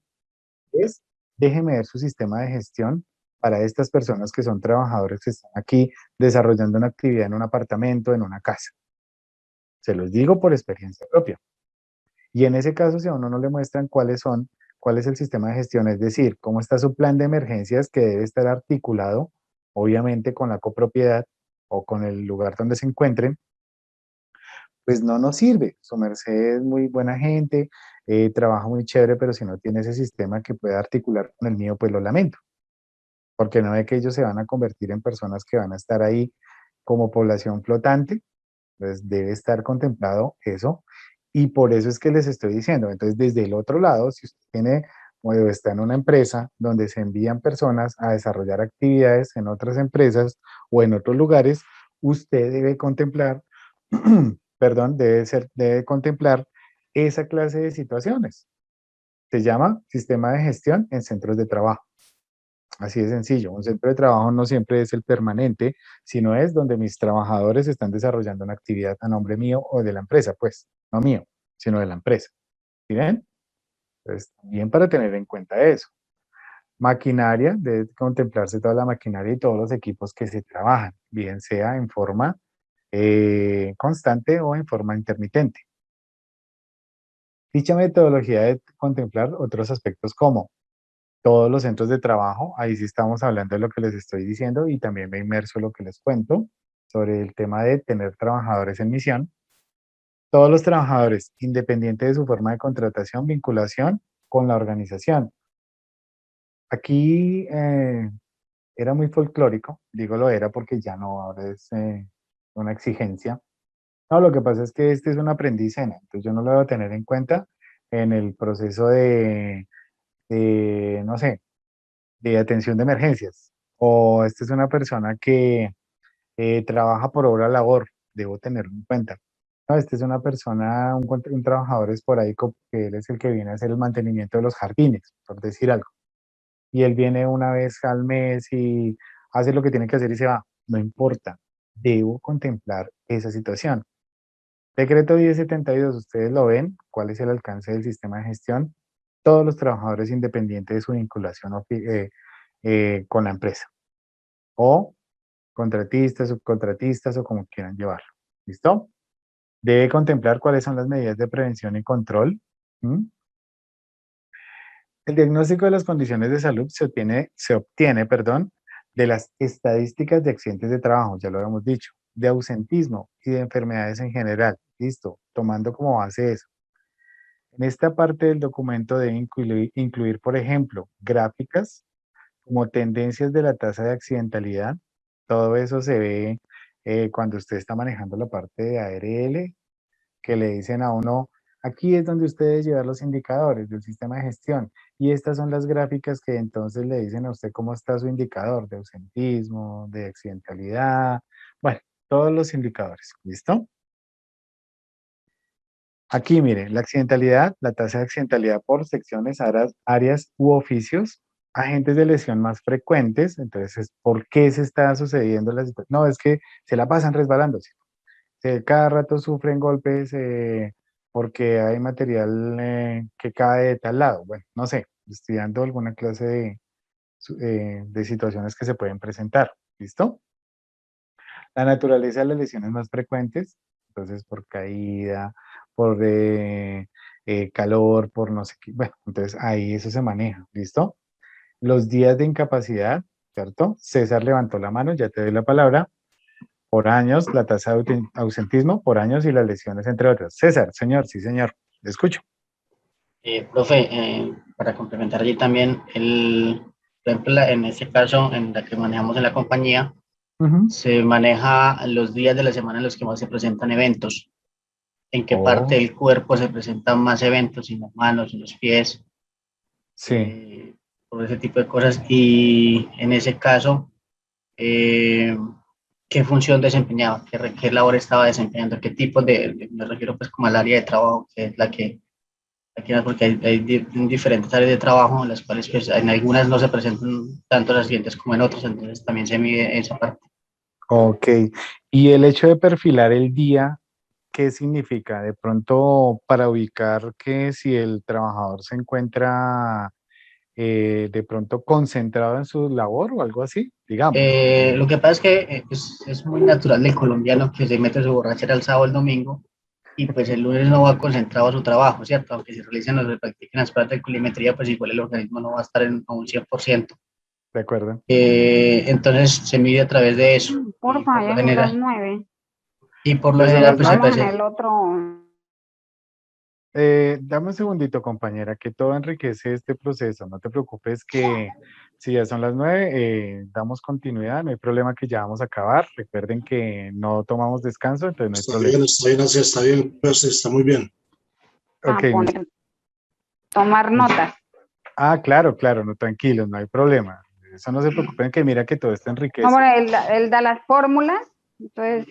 es, déjeme ver su sistema de gestión para estas personas que son trabajadores que están aquí desarrollando una actividad en un apartamento, en una casa. Se los digo por experiencia propia. Y en ese caso, si a uno no le muestran cuál es el sistema de gestión, es decir, cómo está su plan de emergencias que debe estar articulado, obviamente con la copropiedad o con el lugar donde se encuentren, pues no nos sirve. Su merced es muy buena gente, trabaja muy chévere, pero si no tiene ese sistema que pueda articular con el mío, pues lo lamento, porque no ve que ellos se van a convertir en personas que van a estar ahí como población flotante, pues debe estar contemplado eso, y por eso es que les estoy diciendo. Entonces, desde el otro lado, si usted tiene o está en una empresa donde se envían personas a desarrollar actividades en otras empresas o en otros lugares, usted debe contemplar, perdón, debe contemplar esa clase de situaciones. Se llama sistema de gestión en centros de trabajo. Así de sencillo. Un centro de trabajo no siempre es el permanente, sino es donde mis trabajadores están desarrollando una actividad a nombre mío o de la empresa, pues, no mío, sino de la empresa. ¿Sí ven? Entonces, también para tener en cuenta eso. Maquinaria, debe contemplarse toda la maquinaria y todos los equipos que se trabajan, bien sea en forma constante o en forma intermitente. Dicha metodología debe contemplar otros aspectos como todos los centros de trabajo, ahí sí estamos hablando de lo que les estoy diciendo y también me inmerso en lo que les cuento sobre el tema de tener trabajadores en misión. Todos los trabajadores, independiente de su forma de contratación, vinculación con la organización. Aquí era muy folclórico, digo lo era porque ya no, ahora es una exigencia. No, lo que pasa es que este es un aprendiz en, entonces yo no lo debo tener en cuenta en el proceso no sé, de atención de emergencias. O esta es una persona que trabaja por obra labor, debo tenerlo en cuenta. No, esta es una persona, un trabajador esporádico, que él es el que viene a hacer el mantenimiento de los jardines, por decir algo. Y él viene una vez al mes y hace lo que tiene que hacer y se va. No importa, debo contemplar esa situación. Decreto 1072, ustedes lo ven, cuál es el alcance del sistema de gestión. Todos los trabajadores independientes de su vinculación con la empresa. O contratistas, subcontratistas o como quieran llevarlo. ¿Listo? Debe contemplar cuáles son las medidas de prevención y control. ¿Mm? El diagnóstico de las condiciones de salud se obtiene, perdón, de las estadísticas de accidentes de trabajo, ya lo habíamos dicho, de ausentismo y de enfermedades en general. Listo, tomando como base eso. En esta parte del documento debe incluir, por ejemplo, gráficas como tendencias de la tasa de accidentalidad. Todo eso se ve cuando usted está manejando la parte de ARL, que le dicen a uno, aquí es donde usted debe llevar los indicadores del sistema de gestión. Y estas son las gráficas que entonces le dicen a usted cómo está su indicador de ausentismo, de accidentalidad, bueno, todos los indicadores. ¿Listo? Aquí, mire, la accidentalidad, la tasa de accidentalidad por secciones, áreas u oficios, agentes de lesión más frecuentes. Entonces, ¿por qué se está sucediendo la situación? No, es que se la pasan resbalándose. Cada rato sufren golpes porque hay material que cae de tal lado. Bueno, no sé, estoy dando alguna clase de situaciones que se pueden presentar. ¿Listo? La naturaleza de las lesiones más frecuentes, entonces por caída, por calor, por no sé qué, bueno, entonces ahí eso se maneja, ¿listo? Los días de incapacidad, ¿cierto? César levantó la mano, ya te doy la palabra. Por años, la tasa de ausentismo, por años y las lesiones, entre otras. César, señor, sí, señor, le escucho. Profe, para complementar allí también, por ejemplo, en este caso, en la que manejamos en la compañía, Ujú. se maneja los días de la semana en los que más se presentan eventos. ¿En qué parte Oh, del cuerpo se presentan más eventos? ¿En las manos, en los pies? sí. Por ese tipo de cosas. Y en ese caso, eh, ¿qué función desempeñaba? ¿Qué labor estaba desempeñando? ¿Qué tipo me refiero pues como al área de trabajo, que es la que aquí no, porque hay diferentes áreas de trabajo en las cuales pues, en algunas no se presentan tantos accidentes como en otras, entonces también se mide esa parte. Ok. Y el hecho de perfilar el día, ¿qué significa? De pronto, para ubicar que si el trabajador se encuentra de pronto concentrado en su labor o algo así, digamos. Lo que pasa es que es muy natural del colombiano que se mete su borrachera el sábado o el domingo y pues el lunes no va concentrado a su trabajo, ¿cierto? Aunque se realicen o se practiquen las pruebas de colimetría, pues igual el organismo no va a estar a un 100%. ¿De acuerdo? Entonces se mide a través de eso y Porfa, ya son las 9. por lo Ya son general las pues se nueve. Vamos en presenta. el otro. Dame un segundito, compañera, que todo enriquece este proceso. No te preocupes que si ya son las 9, damos continuidad, no hay problema que ya vamos a acabar. Recuerden que no tomamos descanso, entonces no hay problema. Está bien, está bien, pues está muy bien. Ok, A poner, tomar notas. claro, claro, no, tranquilos, no hay problema. Eso no se preocupen que mira que todo esto enriquece. No, bueno, él da las fórmulas. Entonces,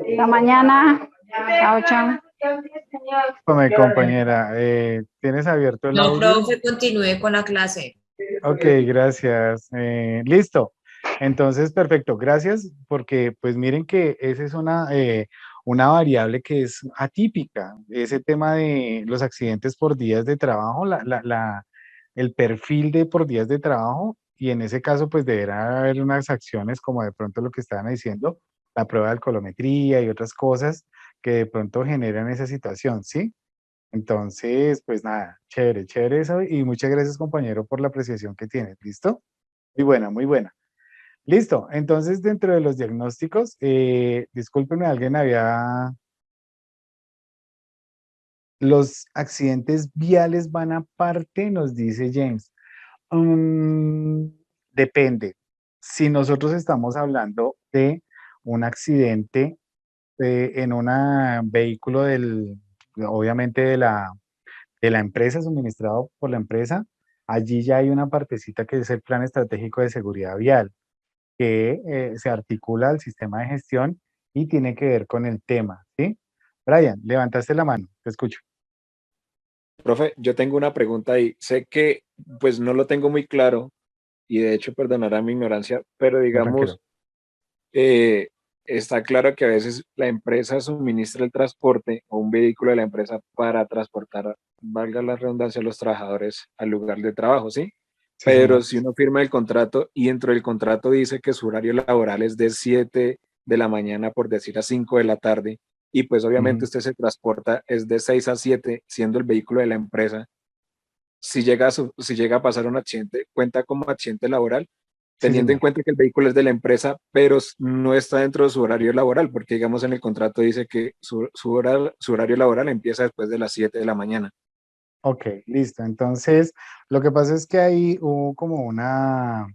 esta mañana. Chao, chao. Compañera, ¿tienes abierto el No, audio? profe, continúe con la clase. Ok, gracias. Listo. Entonces, perfecto. Gracias porque, pues miren que esa es una variable que es atípica. Ese tema de los accidentes por días de trabajo, el perfil de por días de trabajo, y en ese caso, pues deberá haber unas acciones como de pronto lo que estaban diciendo, la prueba de alcoholometría y otras cosas que de pronto generan esa situación, ¿sí? Entonces, pues nada, chévere, chévere eso y muchas gracias compañero por la apreciación que tienes, ¿listo? Muy buena, muy buena. Listo, entonces dentro de los diagnósticos, discúlpenme, alguien había... Los accidentes viales van aparte, nos dice James. Mm, depende. Si nosotros estamos hablando de un accidente en un vehículo obviamente de la empresa, suministrado por la empresa, allí ya hay una partecita que es el Plan Estratégico de Seguridad Vial, que se articula al sistema de gestión y tiene que ver con el tema, ¿sí? Brian, levantaste la mano, te escucho. Profe, yo tengo una pregunta ahí. Sé que pues no lo tengo muy claro y de hecho perdonará mi ignorancia, pero No, digamos, tranquilo. eh, está claro que a veces la empresa suministra el transporte o un vehículo de la empresa para transportar, valga la redundancia, a los trabajadores al lugar de trabajo, ¿sí? Sí, Pero señor. si uno firma el contrato y dentro del contrato dice que su horario laboral es de 7 de la mañana, por decir, a 5 de la tarde, y pues obviamente Ujú. usted se transporta es de 6 a 7 siendo el vehículo de la empresa, si llega a pasar un accidente, cuenta como accidente laboral, Sí, teniendo en señor. cuenta que el vehículo es de la empresa, pero no está dentro de su horario laboral, porque digamos en el contrato dice que su horario laboral empieza después de las 7 de la mañana. Ok, listo. Entonces, lo que pasa es que ahí hubo como una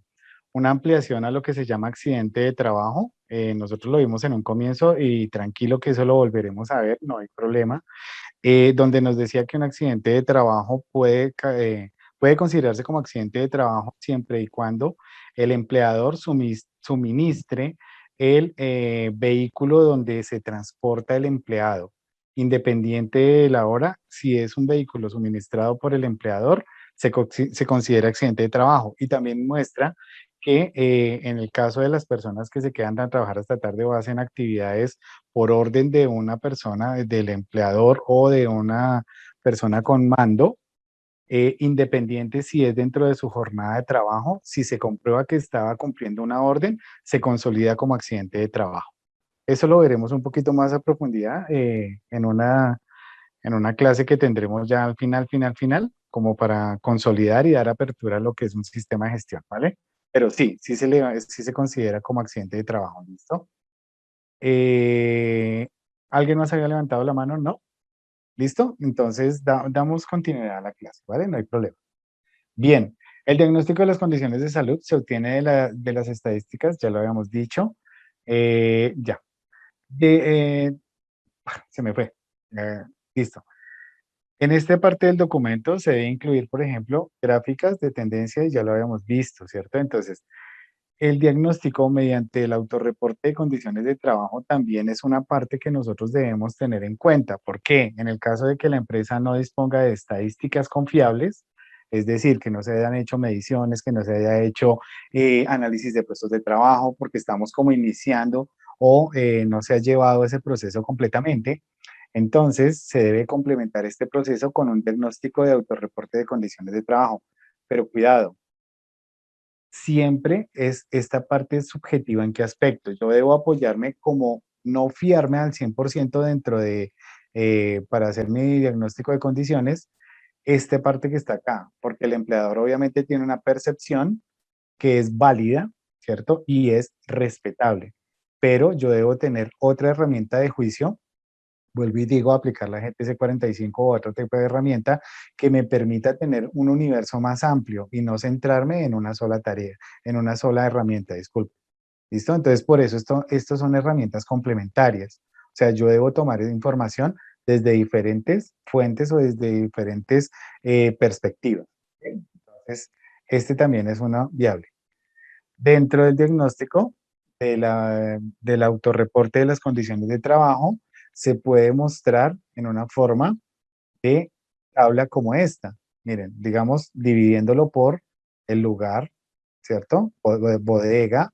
ampliación a lo que se llama accidente de trabajo. Nosotros lo vimos en un comienzo y tranquilo que eso lo volveremos a ver, no hay problema. Donde nos decía que un accidente de trabajo puede considerarse como accidente de trabajo siempre y cuando el empleador suministre el vehículo donde se transporta el empleado. Independiente de la hora, si es un vehículo suministrado por el empleador, se considera accidente de trabajo. Y también muestra que en el caso de las personas que se quedan a trabajar hasta tarde o hacen actividades por orden de una persona, del empleador o de una persona con mando, independiente si es dentro de su jornada de trabajo, si se comprueba que estaba cumpliendo una orden, se consolida como accidente de trabajo. Eso lo veremos un poquito más a profundidad en una clase que tendremos ya al final, como para consolidar y dar apertura a lo que es un sistema de gestión, ¿vale? Pero sí, sí se considera como accidente de trabajo, ¿listo? Eh, ¿Alguien más había levantado la mano? No. ¿Listo? Entonces damos continuidad a la clase, ¿vale? No hay problema. Bien, el diagnóstico de las condiciones de salud se obtiene de las estadísticas, ya lo habíamos dicho. Ya. De, se me fue. Eh, Listo. En esta parte del documento se debe incluir, por ejemplo, gráficas de tendencia, y ya lo habíamos visto, ¿cierto? Entonces, el diagnóstico mediante el autorreporte de condiciones de trabajo también es una parte que nosotros debemos tener en cuenta. ¿Por qué? En el caso de que la empresa no disponga de estadísticas confiables, es decir, que no se hayan hecho mediciones, que no se haya hecho análisis de puestos de trabajo, porque estamos como iniciando o no se ha llevado ese proceso completamente, entonces se debe complementar este proceso con un diagnóstico de autorreporte de condiciones de trabajo. Pero cuidado, siempre es esta parte subjetiva. ¿En qué aspecto? Yo debo apoyarme como no fiarme al 100% dentro de, para hacer mi diagnóstico de condiciones, esta parte que está acá, porque el empleador obviamente tiene una percepción que es válida, ¿cierto? Y es respetable, pero yo debo tener otra herramienta de juicio. Vuelvo y digo, aplicar la GTC 45 o otro tipo de herramienta que me permita tener un universo más amplio y no centrarme en una sola tarea, en una sola herramienta, disculpe. ¿Listo? Entonces, por eso estos son herramientas complementarias. O sea, yo debo tomar esa información desde diferentes fuentes o desde diferentes perspectivas. ¿Ok? Entonces, este también es una viable. Dentro del diagnóstico del autorreporte de las condiciones de trabajo, se puede mostrar en una forma de tabla como esta. Miren, digamos, dividiéndolo por el lugar, ¿cierto? Bodega,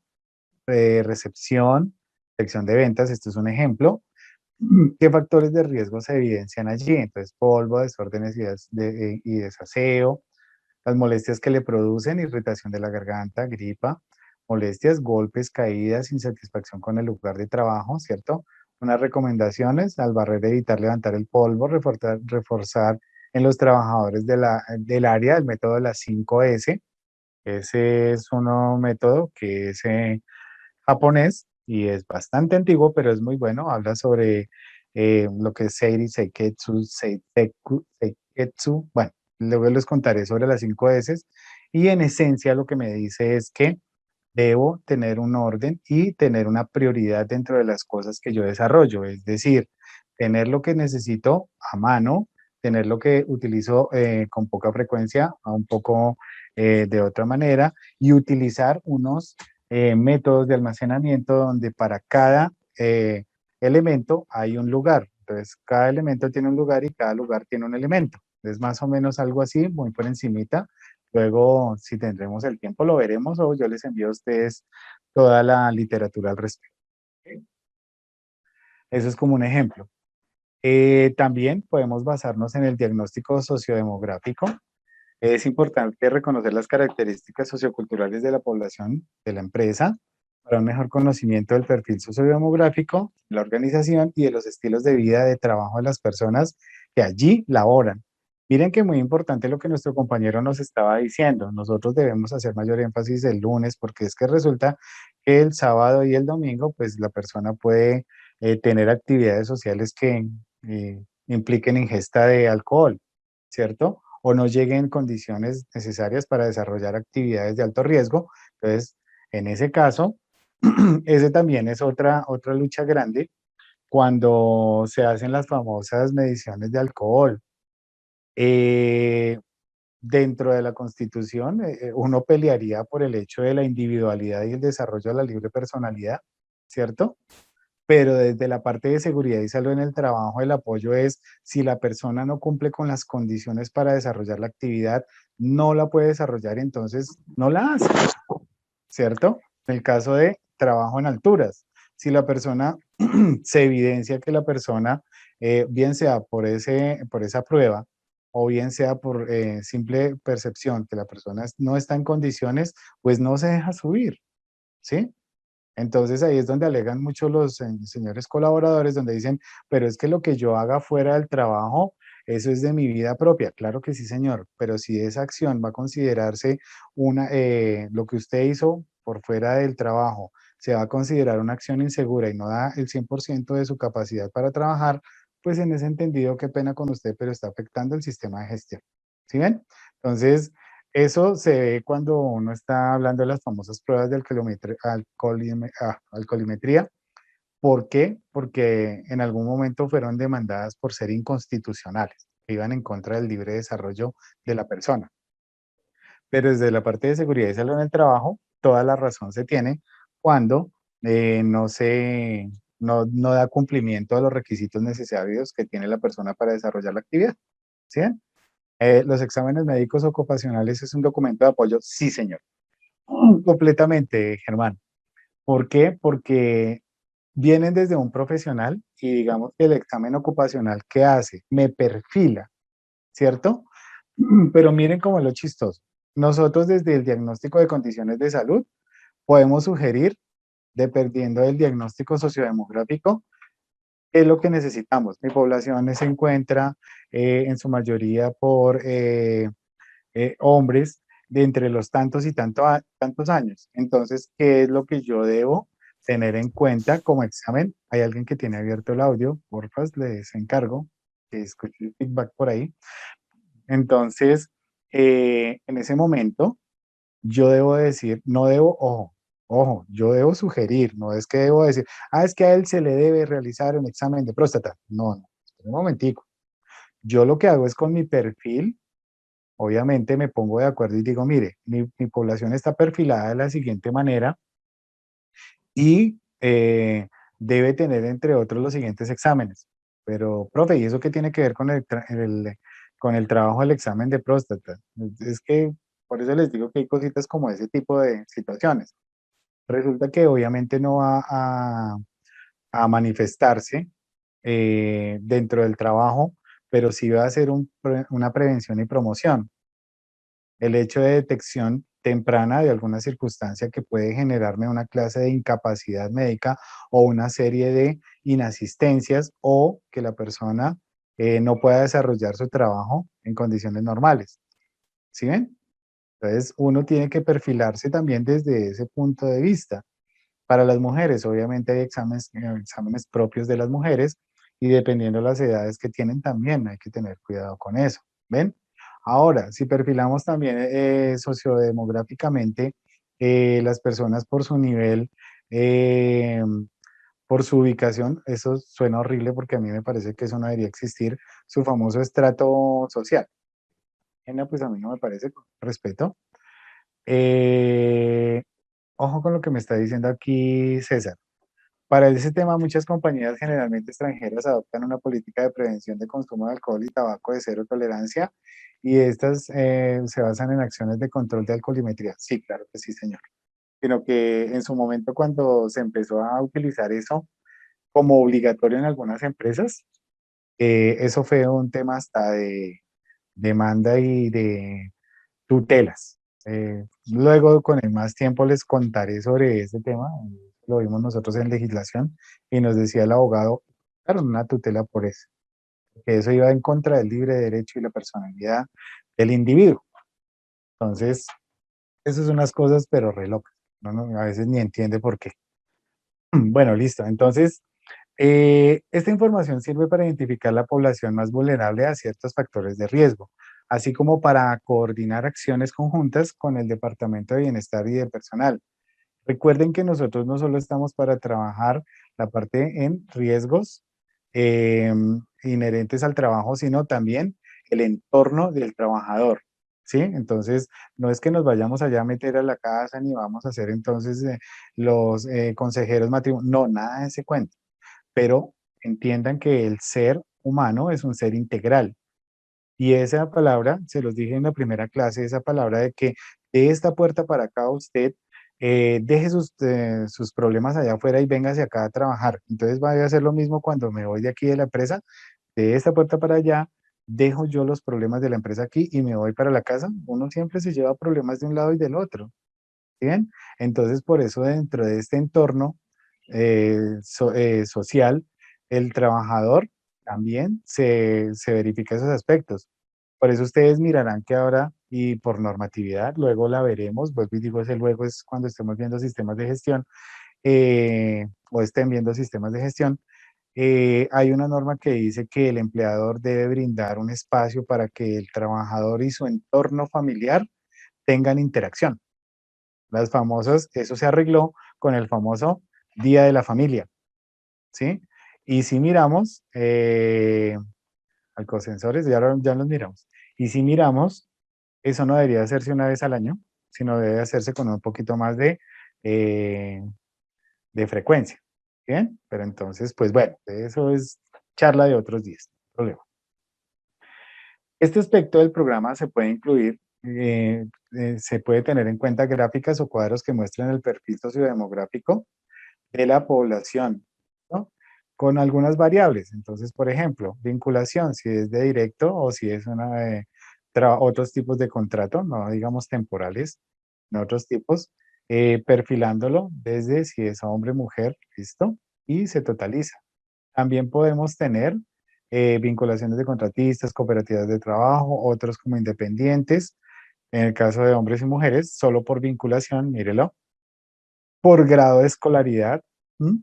recepción, sección de ventas, esto es un ejemplo. ¿Qué factores de riesgo se evidencian allí? Entonces, polvo, desórdenes y desaseo, las molestias que le producen, irritación de la garganta, gripa, molestias, golpes, caídas, insatisfacción con el lugar de trabajo, ¿cierto? Unas recomendaciones: al barrer, evitar levantar el polvo, reforzar en los trabajadores del área el método de las 5S. Ese es un método que es japonés y es bastante antiguo, pero es muy bueno. Habla sobre lo que es Seiri, Seiketsu, Seiteku, Seiketsu. Bueno, luego les contaré sobre las 5 S. Y en esencia lo que me dice es que debo tener un orden y tener una prioridad dentro de las cosas que yo desarrollo. Es decir, tener lo que necesito a mano, tener lo que utilizo con poca frecuencia, a un poco de otra manera, y utilizar unos métodos de almacenamiento donde para cada elemento hay un lugar. Entonces, cada elemento tiene un lugar y cada lugar tiene un elemento. Es más o menos algo así, muy por encimita. Luego, si tendremos el tiempo, lo veremos, o yo les envío a ustedes toda la literatura al respecto. ¿Ok? Eso es como un ejemplo. También podemos basarnos en el diagnóstico sociodemográfico. Es importante reconocer las características socioculturales de la población de la empresa para un mejor conocimiento del perfil sociodemográfico, la organización y de los estilos de vida de trabajo de las personas que allí laboran. Miren que muy importante lo que nuestro compañero nos estaba diciendo. Nosotros debemos hacer mayor énfasis el lunes, porque es que resulta que el sábado y el domingo, pues la persona puede tener actividades sociales que impliquen ingesta de alcohol, ¿cierto? O no lleguen en condiciones necesarias para desarrollar actividades de alto riesgo. Entonces, en ese caso, ese también es otra lucha grande cuando se hacen las famosas mediciones de alcohol. Eh, Dentro de la Constitución, uno pelearía por el hecho de la individualidad y el desarrollo de la libre personalidad, ¿cierto? Pero desde la parte de seguridad y salud en el trabajo, el apoyo es: si la persona no cumple con las condiciones para desarrollar la actividad, no la puede desarrollar, entonces no la hace, ¿cierto? En el caso de trabajo en alturas, si la persona se evidencia que la persona, bien sea por esa prueba o bien sea por simple percepción que la persona no está en condiciones, pues no se deja subir, ¿sí? Entonces ahí es donde alegan mucho los señores colaboradores, donde dicen, pero es que lo que yo haga fuera del trabajo, eso es de mi vida propia. Claro que sí, señor, pero si esa acción va a considerarse lo que usted hizo por fuera del trabajo, se va a considerar una acción insegura y no da el 100% de su capacidad para trabajar, pues en ese entendido, qué pena con usted, pero está afectando el sistema de gestión. ¿Sí ven? Entonces, eso se ve cuando uno está hablando de las famosas pruebas de alcoholimetría. ¿Por qué? Porque en algún momento fueron demandadas por ser inconstitucionales, que iban en contra del libre desarrollo de la persona. Pero desde la parte de seguridad y salud en el trabajo, toda la razón se tiene cuando no da cumplimiento a los requisitos necesarios que tiene la persona para desarrollar la actividad. ¿Sí? Los exámenes médicos ocupacionales es un documento de apoyo, sí, señor. Completamente, Germán. ¿Por qué? Porque vienen desde un profesional y digamos que el examen ocupacional que hace me perfila, ¿cierto? Pero miren cómo es lo chistoso. Nosotros desde el diagnóstico de condiciones de salud podemos sugerir, dependiendo del diagnóstico sociodemográfico, qué es lo que necesitamos. Mi población se encuentra en su mayoría por hombres de entre los tantos y tantos años. Entonces, ¿qué es lo que yo debo tener en cuenta como examen? Hay alguien que tiene abierto el audio, porfa, les encargo que escuche el feedback por ahí. Entonces, en ese momento, yo debo decir, no debo, ojo, yo debo sugerir, no es que debo decir, es que a él se le debe realizar un examen de próstata. No, no, un momentico. Yo lo que hago es con mi perfil, obviamente me pongo de acuerdo y digo, mire, mi población está perfilada de la siguiente manera y debe tener, entre otros, los siguientes exámenes. Pero, profe, ¿y eso qué tiene que ver con con el trabajo del examen de próstata? Es que por eso les digo que hay cositas como ese tipo de situaciones. Resulta que obviamente no va a manifestarse dentro del trabajo, pero sí va a ser una prevención y promoción. El hecho de detección temprana de alguna circunstancia que puede generarme una clase de incapacidad médica o una serie de inasistencias o que la persona no pueda desarrollar su trabajo en condiciones normales. ¿Sí ven? Entonces, uno tiene que perfilarse también desde ese punto de vista. Para las mujeres, obviamente hay exámenes propios de las mujeres y dependiendo de las edades que tienen también hay que tener cuidado con eso. ¿Ven? Ahora, si perfilamos también sociodemográficamente las personas por su nivel, por su ubicación, eso suena horrible porque a mí me parece que eso no debería existir, su famoso estrato social. Pues a mí no me parece, con respeto. Eh, Ojo con lo que me está diciendo aquí César. Para ese tema, muchas compañías generalmente extranjeras adoptan una política de prevención de consumo de alcohol y tabaco de cero tolerancia y estas se basan en acciones de control de alcoholimetría. Sí, claro que sí, señor. Sino que en su momento cuando se empezó a utilizar eso como obligatorio en algunas empresas, eso fue un tema hasta de demanda y de tutelas. Luego, con el más tiempo, les contaré sobre este tema. Lo vimos nosotros en legislación y nos decía el abogado, claro, una tutela por eso, que eso iba en contra del libre derecho y la personalidad del individuo. Entonces, eso es unas cosas, pero re locas. A veces ni entiende por qué. Bueno, listo. Entonces, esta información sirve para identificar la población más vulnerable a ciertos factores de riesgo, así como para coordinar acciones conjuntas con el Departamento de Bienestar y de Personal. Recuerden que nosotros no solo estamos para trabajar la parte en riesgos eh, inherentes al trabajo, sino también el entorno del trabajador. ¿Sí? Entonces, no es que nos vayamos allá a meter a la casa ni vamos a ser entonces los consejeros matrimoniales. No, nada de ese cuento, pero entiendan que el ser humano es un ser integral. Y esa palabra, se los dije en la primera clase, esa palabra de que de esta puerta para acá usted deje sus problemas allá afuera y véngase acá a trabajar. Entonces voy a hacer lo mismo cuando me voy de aquí de la empresa, de esta puerta para allá, dejo yo los problemas de la empresa aquí y me voy para la casa, uno siempre se lleva problemas de un lado y del otro. ¿Sí ven? Entonces, por eso dentro de este entorno social, el trabajador también se verifica esos aspectos. Por eso ustedes mirarán que ahora, y por normatividad, luego la veremos, vuelvo y digo, ese luego es cuando estemos viendo sistemas de gestión, o estén viendo sistemas de gestión, hay una norma que dice que el empleador debe brindar un espacio para que el trabajador y su entorno familiar tengan interacción. Las famosas, eso se arregló con el famoso Día de la Familia, ¿sí? Y si miramos, alcosensores, ya los miramos. Y si miramos, eso no debería hacerse una vez al año, sino debe hacerse con un poquito más eh, de frecuencia, ¿bien? Pero entonces, pues bueno, eso es charla de otros días, no hay problema. Este aspecto del programa se puede incluir, se puede tener en cuenta gráficas o cuadros que muestren el perfil sociodemográfico de la población, ¿no? Con algunas variables. Entonces, por ejemplo, vinculación, si es de directo o si es una de otros tipos de contrato, no digamos temporales, en otros tipos, perfilándolo desde si es hombre, mujer, listo, y se totaliza. También podemos tener vinculaciones de contratistas, cooperativas de trabajo, otros como independientes. En el caso de hombres y mujeres, solo por vinculación, mírelo, por grado de escolaridad. ¿M?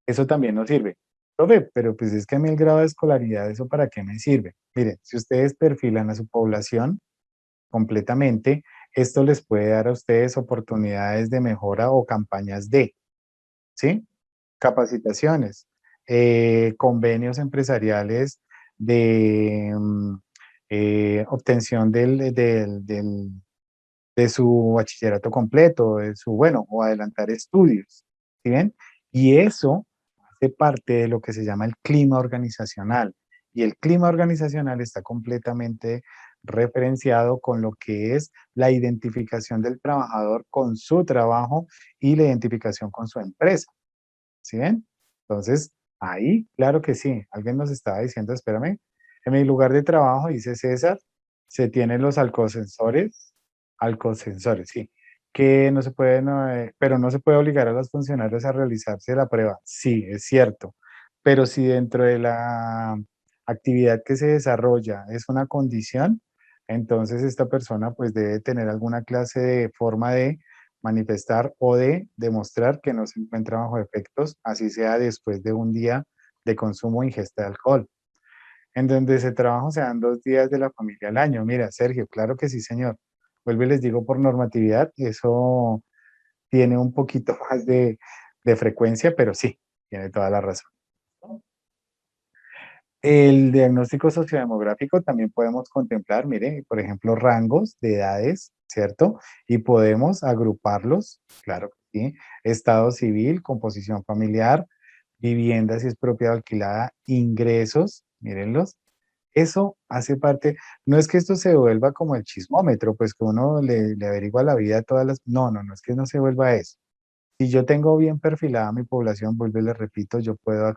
Eso también nos sirve. Profe, pero pues es que a mí el grado de escolaridad, ¿eso para qué me sirve? Miren, si ustedes perfilan a su población completamente, esto les puede dar a ustedes oportunidades de mejora o campañas de, ¿sí? Capacitaciones, convenios empresariales de obtención de su bachillerato completo, de su, bueno, o adelantar estudios, ¿sí ven? Y eso hace parte de lo que se llama el clima organizacional. Y el clima organizacional está completamente referenciado con lo que es la identificación del trabajador con su trabajo y la identificación con su empresa. ¿Sí ven? Entonces, ahí, claro que sí. Alguien nos estaba diciendo, espérame, en mi lugar de trabajo, dice César, se tienen los alcosensores, sí, que no se pueden, pero no se puede obligar a los funcionarios a realizarse la prueba. Sí, es cierto. Pero si dentro de la actividad que se desarrolla es una condición, entonces esta persona pues debe tener alguna clase de forma de manifestar o de demostrar que no se encuentra bajo efectos, así sea después de un día de consumo o ingesta de alcohol. En donde ese trabajo se dan 2 días de la familia al año. Mira, Sergio, claro que sí, señor. Vuelvo y les digo por normatividad, eso tiene un poquito más de frecuencia, pero sí, tiene toda la razón. El diagnóstico sociodemográfico también podemos contemplar, mire, por ejemplo, rangos de edades, ¿cierto? Y podemos agruparlos, claro que sí, estado civil, composición familiar, vivienda si es propiedad alquilada, ingresos, mírenlos. Eso hace parte, no es que esto se vuelva como el chismómetro, pues que uno le averigua la vida a todas las, no, es que no se vuelva eso. Si yo tengo bien perfilada mi población, vuelvo y les repito, yo puedo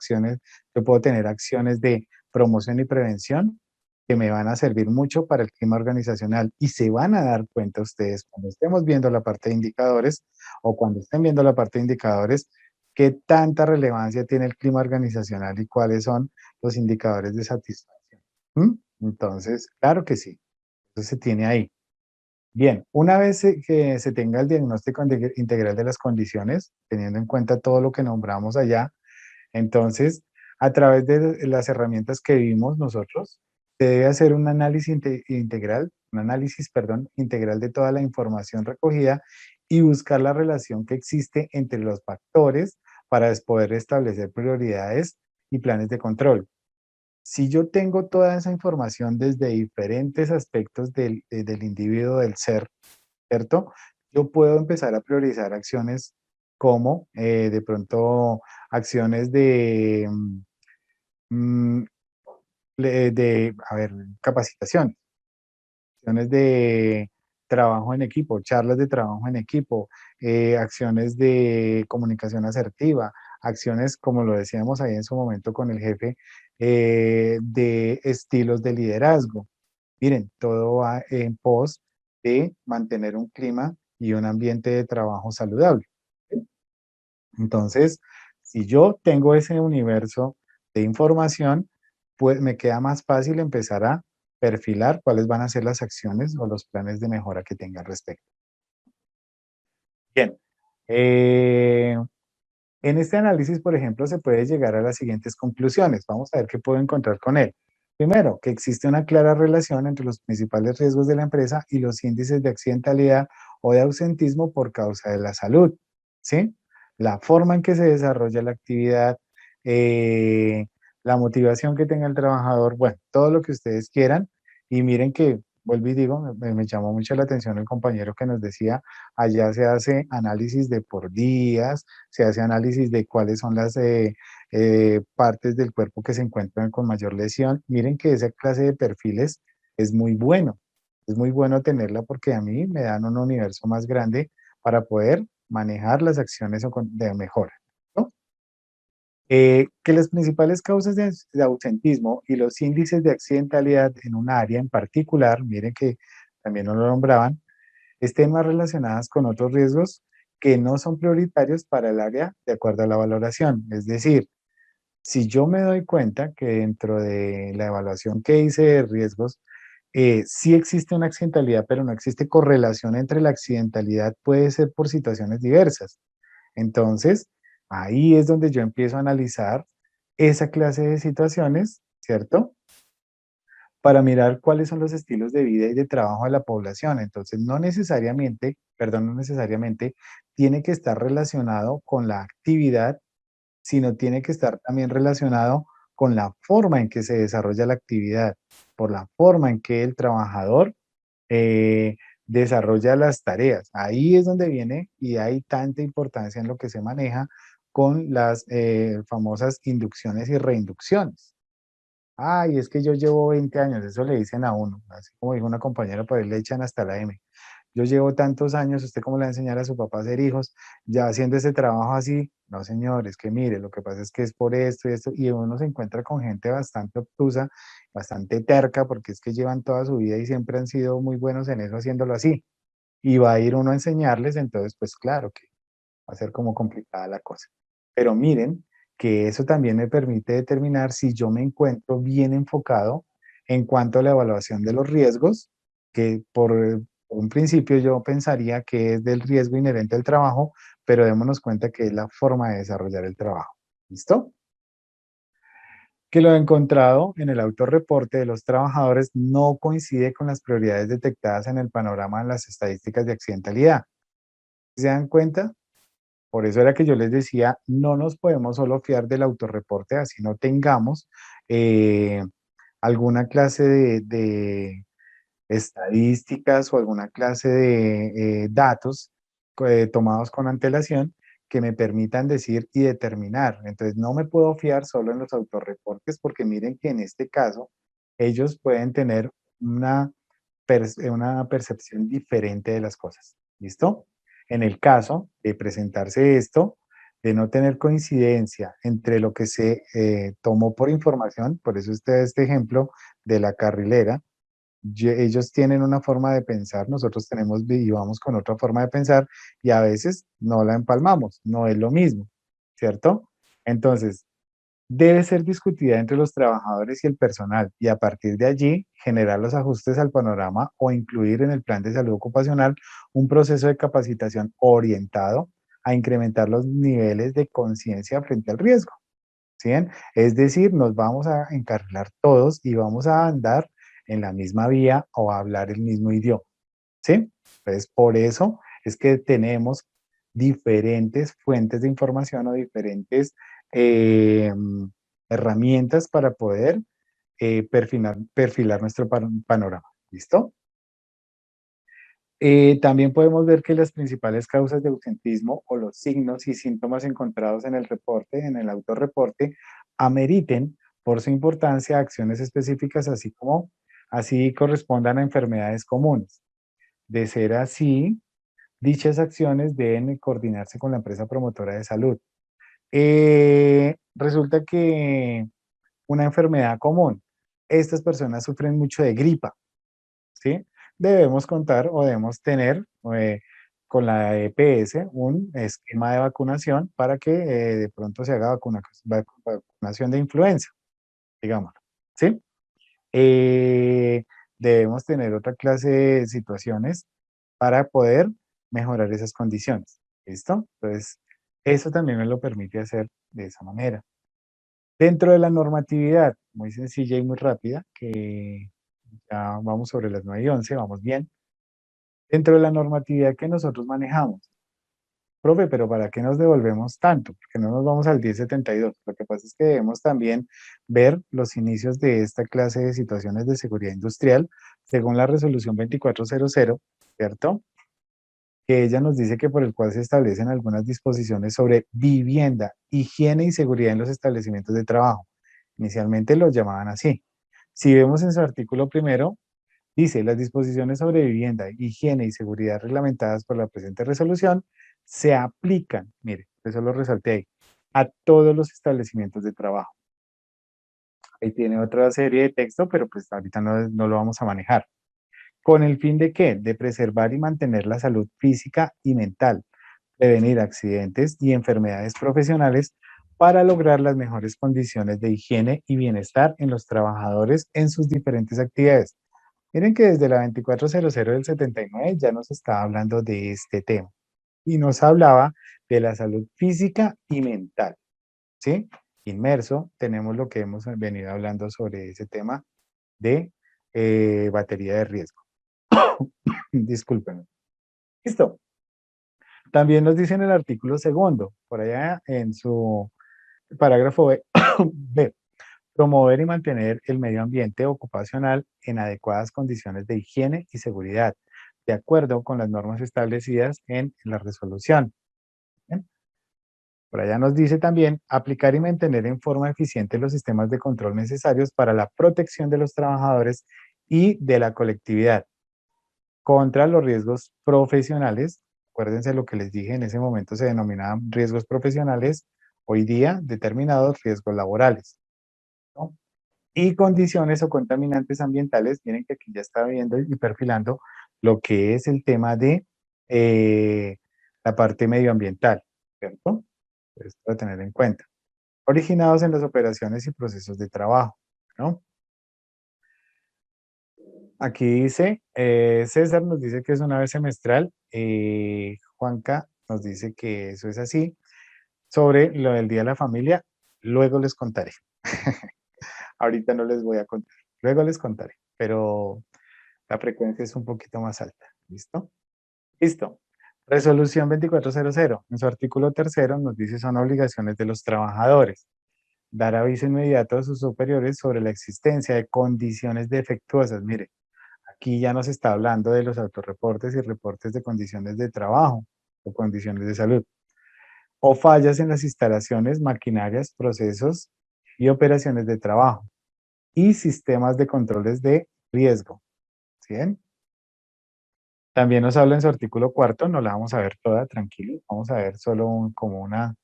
tener acciones de promoción y prevención que me van a servir mucho para el clima organizacional y se van a dar cuenta ustedes cuando estemos viendo la parte de indicadores o cuando estén viendo la parte de indicadores, qué tanta relevancia tiene el clima organizacional y cuáles son los indicadores de satisfacción. ¿Mm? Entonces, claro que sí, eso se tiene ahí. Bien, una vez que se tenga el diagnóstico integral de las condiciones, teniendo en cuenta todo lo que nombramos allá, entonces, a través de las herramientas que vimos nosotros, se debe hacer un análisis integral, un análisis, perdón, integral de toda la información recogida y buscar la relación que existe entre los factores para poder establecer prioridades y planes de control. Si yo tengo toda esa información desde diferentes aspectos del individuo, del ser, ¿cierto? Yo puedo empezar a priorizar acciones como de pronto acciones mm, a ver, capacitación, acciones de trabajo en equipo, charlas de trabajo en equipo, acciones de comunicación asertiva, acciones, como lo decíamos ahí en su momento con el jefe, de estilos de liderazgo. Miren, todo va en pos de mantener un clima y un ambiente de trabajo saludable. Entonces, si yo tengo ese universo de información, pues me queda más fácil empezar a perfilar cuáles van a ser las acciones o los planes de mejora que tenga al respecto. Bien. En este análisis, por ejemplo, se puede llegar a las siguientes conclusiones. Vamos a ver qué puedo encontrar con él. Primero, que existe una clara relación entre los principales riesgos de la empresa y los índices de accidentalidad o de ausentismo por causa de la salud, ¿sí? La forma en que se desarrolla la actividad, eh, la motivación que tenga el trabajador, bueno, todo lo que ustedes quieran. Y miren que, vuelvo y digo, me llamó mucho la atención el compañero que nos decía, allá se hace análisis de por días, se hace análisis de cuáles son las partes del cuerpo que se encuentran con mayor lesión. Miren que esa clase de perfiles es muy bueno tenerla porque a mí me dan un universo más grande para poder manejar las acciones de mejora, ¿no? Que las principales causas de ausentismo y los índices de accidentalidad en un área en particular, miren que también no lo nombraban, estén más relacionadas con otros riesgos que no son prioritarios para el área de acuerdo a la valoración. Es decir, si yo me doy cuenta que dentro de la evaluación que hice de riesgos, sí existe una accidentalidad, pero no existe correlación entre la accidentalidad, puede ser por situaciones diversas. Entonces, ahí es donde yo empiezo a analizar esa clase de situaciones, ¿cierto? Para mirar cuáles son los estilos de vida y de trabajo de la población. Entonces, no necesariamente, perdón, no necesariamente tiene que estar relacionado con la actividad, sino tiene que estar también relacionado con la forma en que se desarrolla la actividad, por la forma en que el trabajador eh, desarrolla las tareas. Ahí es donde viene y hay tanta importancia en lo que se maneja con las famosas inducciones y reinducciones. Ay, es que yo llevo 20 años, eso le dicen a uno, así como dijo una compañera, por ahí le echan hasta la M. Yo llevo tantos años, ¿usted cómo le va a enseñar a su papá a hacer hijos? Ya haciendo ese trabajo así. No, señor, es que mire, lo que pasa es que es por esto y esto, y uno se encuentra con gente bastante obtusa, bastante terca, porque es que llevan toda su vida y siempre han sido muy buenos en eso, haciéndolo así. Y va a ir uno a enseñarles, entonces, pues claro que va a ser como complicada la cosa. Pero miren que eso también me permite determinar si yo me encuentro bien enfocado en cuanto a la evaluación de los riesgos, que por un principio yo pensaría que es del riesgo inherente al trabajo, pero démonos cuenta que es la forma de desarrollar el trabajo. ¿Listo? Que lo encontrado en el autorreporte de los trabajadores no coincide con las prioridades detectadas en el panorama de las estadísticas de accidentalidad. ¿Se dan cuenta? Por eso era que yo les decía, no nos podemos solo fiar del autorreporte, así no tengamos eh, alguna clase de estadísticas o alguna clase de datos tomados con antelación que me permitan decir y determinar. Entonces, no me puedo fiar solo en los autorreportes porque miren que en este caso ellos pueden tener una, una percepción diferente de las cosas. ¿Listo? En el caso de presentarse esto, de no tener coincidencia entre lo que se tomó por información, por eso está este ejemplo de la carrilera, ellos tienen una forma de pensar, nosotros tenemos y vamos con otra forma de pensar y a veces no la empalmamos, no es lo mismo, ¿cierto? Entonces, debe ser discutida entre los trabajadores y el personal y a partir de allí generar los ajustes al panorama o incluir en el plan de salud ocupacional un proceso de capacitación orientado a incrementar los niveles de conciencia frente al riesgo. ¿Sí ven? Es decir, nos vamos a encarrilar todos y vamos a andar en la misma vía o a hablar el mismo idioma. ¿Sí? Entonces, por eso es que tenemos diferentes fuentes de información o diferentes eh, herramientas para poder perfilar nuestro panorama. ¿Listo? También podemos ver que las principales causas de ausentismo o los signos y síntomas encontrados en el reporte, en el autorreporte, ameriten por su importancia acciones específicas, así correspondan a enfermedades comunes. De ser así, dichas acciones deben coordinarse con la empresa promotora de salud. Resulta que una enfermedad común. Estas personas sufren mucho de gripa, ¿sí? Debemos contar o debemos tener con la EPS un esquema de vacunación para que de pronto se haga vacunación de influenza, digamos, ¿sí? Eh, Debemos tener otra clase de situaciones para poder mejorar esas condiciones, ¿listo? Entonces, eso también me lo permite hacer de esa manera. Dentro de la normatividad, muy sencilla y muy rápida, que ya vamos sobre las 9:11, vamos bien. Dentro de la normatividad que nosotros manejamos, profe, pero ¿para qué nos devolvemos tanto? Porque no nos vamos al 1072. Lo que pasa es que debemos también ver los inicios de esta clase de situaciones de seguridad industrial según la resolución 2400, ¿cierto? Que ella nos dice que por el cual se establecen algunas disposiciones sobre vivienda, higiene y seguridad en los establecimientos de trabajo. Inicialmente los llamaban así. Si vemos en su artículo primero, dice, las disposiciones sobre vivienda, higiene y seguridad reglamentadas por la presente resolución se aplican, mire, eso lo resalté ahí, a todos los establecimientos de trabajo. Ahí tiene otra serie de texto, pero pues ahorita no lo vamos a manejar. ¿Con el fin de qué? De preservar y mantener la salud física y mental, prevenir accidentes y enfermedades profesionales para lograr las mejores condiciones de higiene y bienestar en los trabajadores en sus diferentes actividades. Miren que desde la 2400 del 79 ya nos estaba hablando de este tema y nos hablaba de la salud física y mental, ¿sí? Inmerso, tenemos lo que hemos venido hablando sobre ese tema de batería de riesgo. Discúlpenme. Listo. También nos dice en el artículo segundo, por allá en su parágrafo B, B, promover y mantener el medio ambiente ocupacional en adecuadas condiciones de higiene y seguridad, de acuerdo con las normas establecidas en la resolución. ¿Bien? Por allá nos dice también aplicar y mantener en forma eficiente los sistemas de control necesarios para la protección de los trabajadores y de la colectividad contra los riesgos profesionales. Acuérdense lo que les dije, en ese momento se denominaban riesgos profesionales, hoy día determinados riesgos laborales, ¿no? Y condiciones o contaminantes ambientales. Miren que aquí ya está viendo y perfilando lo que es el tema de la parte medioambiental, ¿cierto? Esto a tener en cuenta. Originados en las operaciones y procesos de trabajo, ¿no? Aquí dice, César nos dice que es una vez semestral, Juanca nos dice que eso es así. Sobre lo del Día de la Familia, luego les contaré. Ahorita no les voy a contar, luego les contaré, pero la frecuencia es un poquito más alta. ¿Listo? Listo. Resolución 2400, en su artículo tercero nos dice son obligaciones de los trabajadores. Dar aviso inmediato a sus superiores sobre la existencia de condiciones defectuosas. Mire, aquí ya nos está hablando de los autorreportes y reportes de condiciones de trabajo o condiciones de salud. O fallas en las instalaciones, maquinarias, procesos y operaciones de trabajo. Y sistemas de controles de riesgo. ¿Sí ven? También nos habla en su artículo cuarto, no la vamos a ver toda, tranquilo, vamos a ver solo como una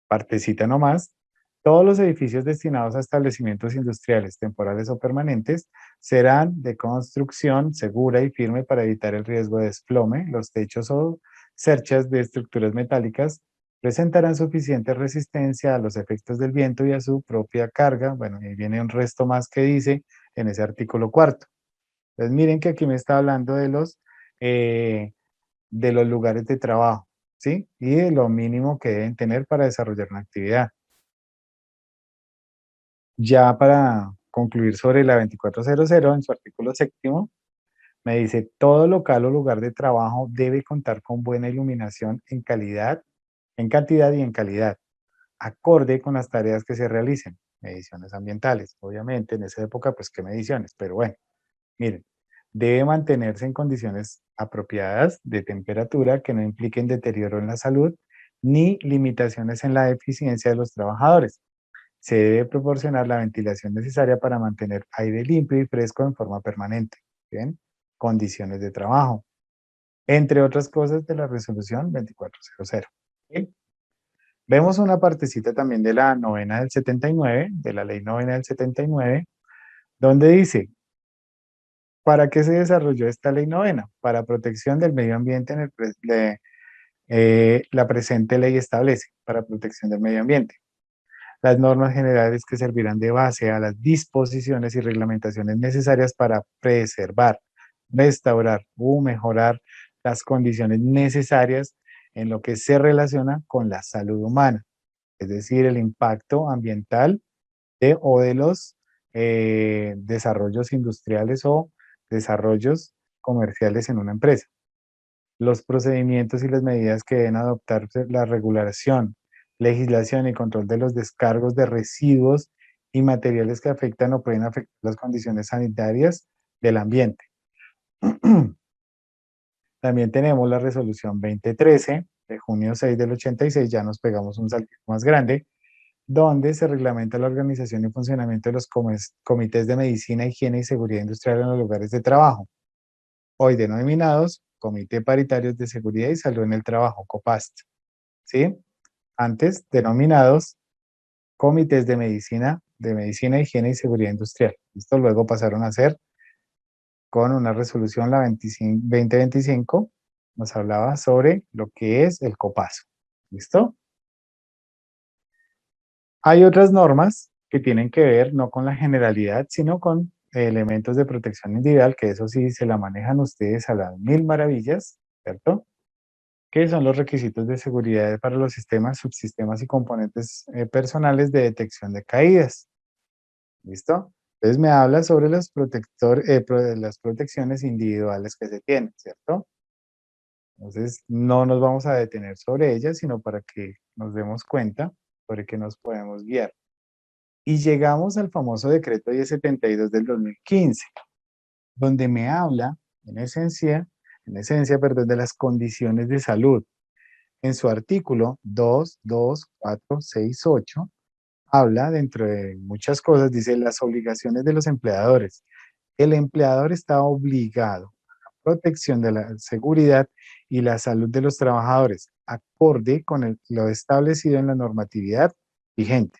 partecita nomás. Todos los edificios destinados a establecimientos industriales temporales o permanentes serán de construcción segura y firme para evitar el riesgo de desplome. Los techos o cerchas de estructuras metálicas presentarán suficiente resistencia a los efectos del viento y a su propia carga. Bueno, ahí viene un resto más que dice en ese artículo cuarto. Entonces miren que aquí me está hablando de los lugares de trabajo, ¿sí? Y de lo mínimo que deben tener para desarrollar una actividad. Ya para concluir sobre la 2400, en su artículo séptimo, me dice, todo local o lugar de trabajo debe contar con buena iluminación en calidad, en cantidad y en calidad, acorde con las tareas que se realicen. Mediciones ambientales, obviamente, en esa época, pues, ¿qué mediciones? Pero bueno, miren, debe mantenerse en condiciones apropiadas de temperatura que no impliquen deterioro en la salud ni limitaciones en la eficiencia de los trabajadores. Se debe proporcionar la ventilación necesaria para mantener aire limpio y fresco en forma permanente. ¿Bien? Condiciones de trabajo, entre otras cosas de la resolución 2400. ¿Bien? Vemos una partecita también de la novena del 79, de la ley novena del 79, donde dice, ¿para qué se desarrolló esta ley novena? Para protección del medio ambiente la presente ley establece, para protección del medio ambiente. Las normas generales que servirán de base a las disposiciones y reglamentaciones necesarias para preservar, restaurar o mejorar las condiciones necesarias en lo que se relaciona con la salud humana, es decir, el impacto ambiental o de los desarrollos industriales o desarrollos comerciales en una empresa. Los procedimientos y las medidas que deben adoptarse, la regulación, legislación y control de los descargos de residuos y materiales que afectan o pueden afectar las condiciones sanitarias del ambiente. También tenemos la resolución 2013 de junio 6 del 86, ya nos pegamos un salto más grande, donde se reglamenta la organización y funcionamiento de los comités de medicina, higiene y seguridad industrial en los lugares de trabajo, hoy denominados Comité Paritarios de Seguridad y Salud en el Trabajo, COPAST, ¿sí? Antes denominados Comités de Medicina, Higiene y Seguridad Industrial. Esto luego pasaron a ser con una resolución, la 2025, nos hablaba sobre lo que es el COPASO. ¿Listo? Hay otras normas que tienen que ver no con la generalidad, sino con elementos de protección individual, que eso sí se la manejan ustedes a las mil maravillas, ¿cierto? Que son los requisitos de seguridad para los sistemas, subsistemas y componentes personales de detección de caídas. ¿Listo? Entonces me habla sobre las protecciones individuales que se tienen, ¿cierto? Entonces no nos vamos a detener sobre ellas, sino para que nos demos cuenta sobre qué nos podemos guiar. Y llegamos al famoso decreto 1072 del 2015, donde me habla, en esencia, de las condiciones de salud. En su artículo 22468, habla, dentro de muchas cosas, dice las obligaciones de los empleadores. El empleador está obligado a la protección de la seguridad y la salud de los trabajadores, acorde con lo establecido en la normatividad vigente.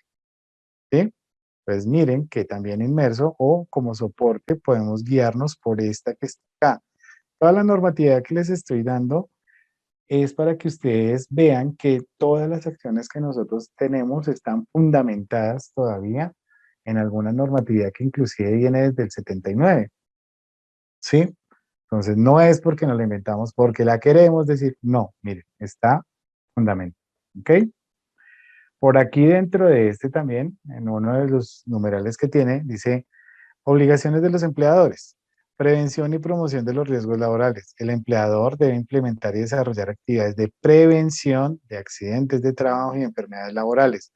¿Sí? Pues miren que también inmerso o como soporte podemos guiarnos por esta que está acá. Toda la normatividad que les estoy dando es para que ustedes vean que todas las acciones que nosotros tenemos están fundamentadas todavía en alguna normatividad que inclusive viene desde el 79. ¿Sí? Entonces no es porque nos la inventamos, porque la queremos decir, no, miren, está fundamentado. ¿Ok? Por aquí dentro de este también, en uno de los numerales que tiene, dice obligaciones de los empleadores. Prevención y promoción de los riesgos laborales. El empleador debe implementar y desarrollar actividades de prevención de accidentes de trabajo y enfermedades laborales,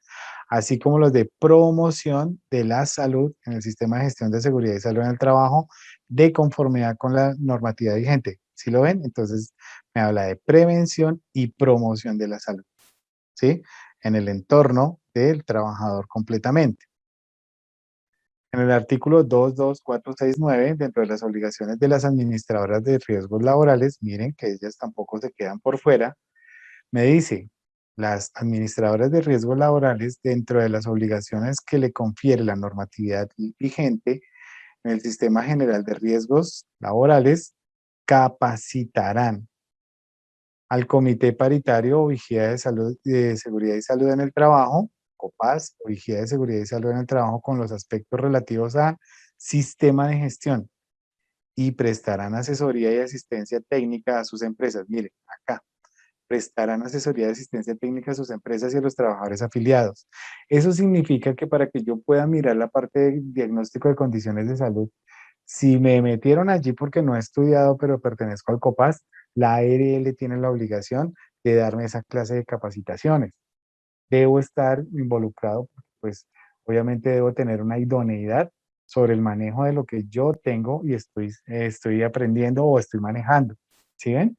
así como los de promoción de la salud en el sistema de gestión de seguridad y salud en el trabajo, de conformidad con la normativa vigente. ¿Sí lo ven? Entonces me habla de prevención y promoción de la salud, ¿sí? En el entorno del trabajador completamente. En el artículo 22469, dentro de las obligaciones de las administradoras de riesgos laborales, miren que ellas tampoco se quedan por fuera, me dice, las administradoras de riesgos laborales, dentro de las obligaciones que le confiere la normatividad vigente en el Sistema General de Riesgos Laborales, capacitarán al Comité Paritario o Vigía de Salud, de Seguridad y Salud en el Trabajo, COPAS, o Vigía de Seguridad y Salud en el Trabajo, con los aspectos relativos a sistema de gestión, y prestarán asesoría y asistencia técnica a sus empresas. Miren, acá, prestarán asesoría y asistencia técnica a sus empresas y a los trabajadores afiliados. Eso significa que para que yo pueda mirar la parte de diagnóstico de condiciones de salud, si me metieron allí porque no he estudiado, pero pertenezco al COPAS, la ARL tiene la obligación de darme esa clase de capacitaciones. Debo estar involucrado, pues obviamente debo tener una idoneidad sobre el manejo de lo que yo tengo y estoy aprendiendo o estoy manejando. ¿Sí ven?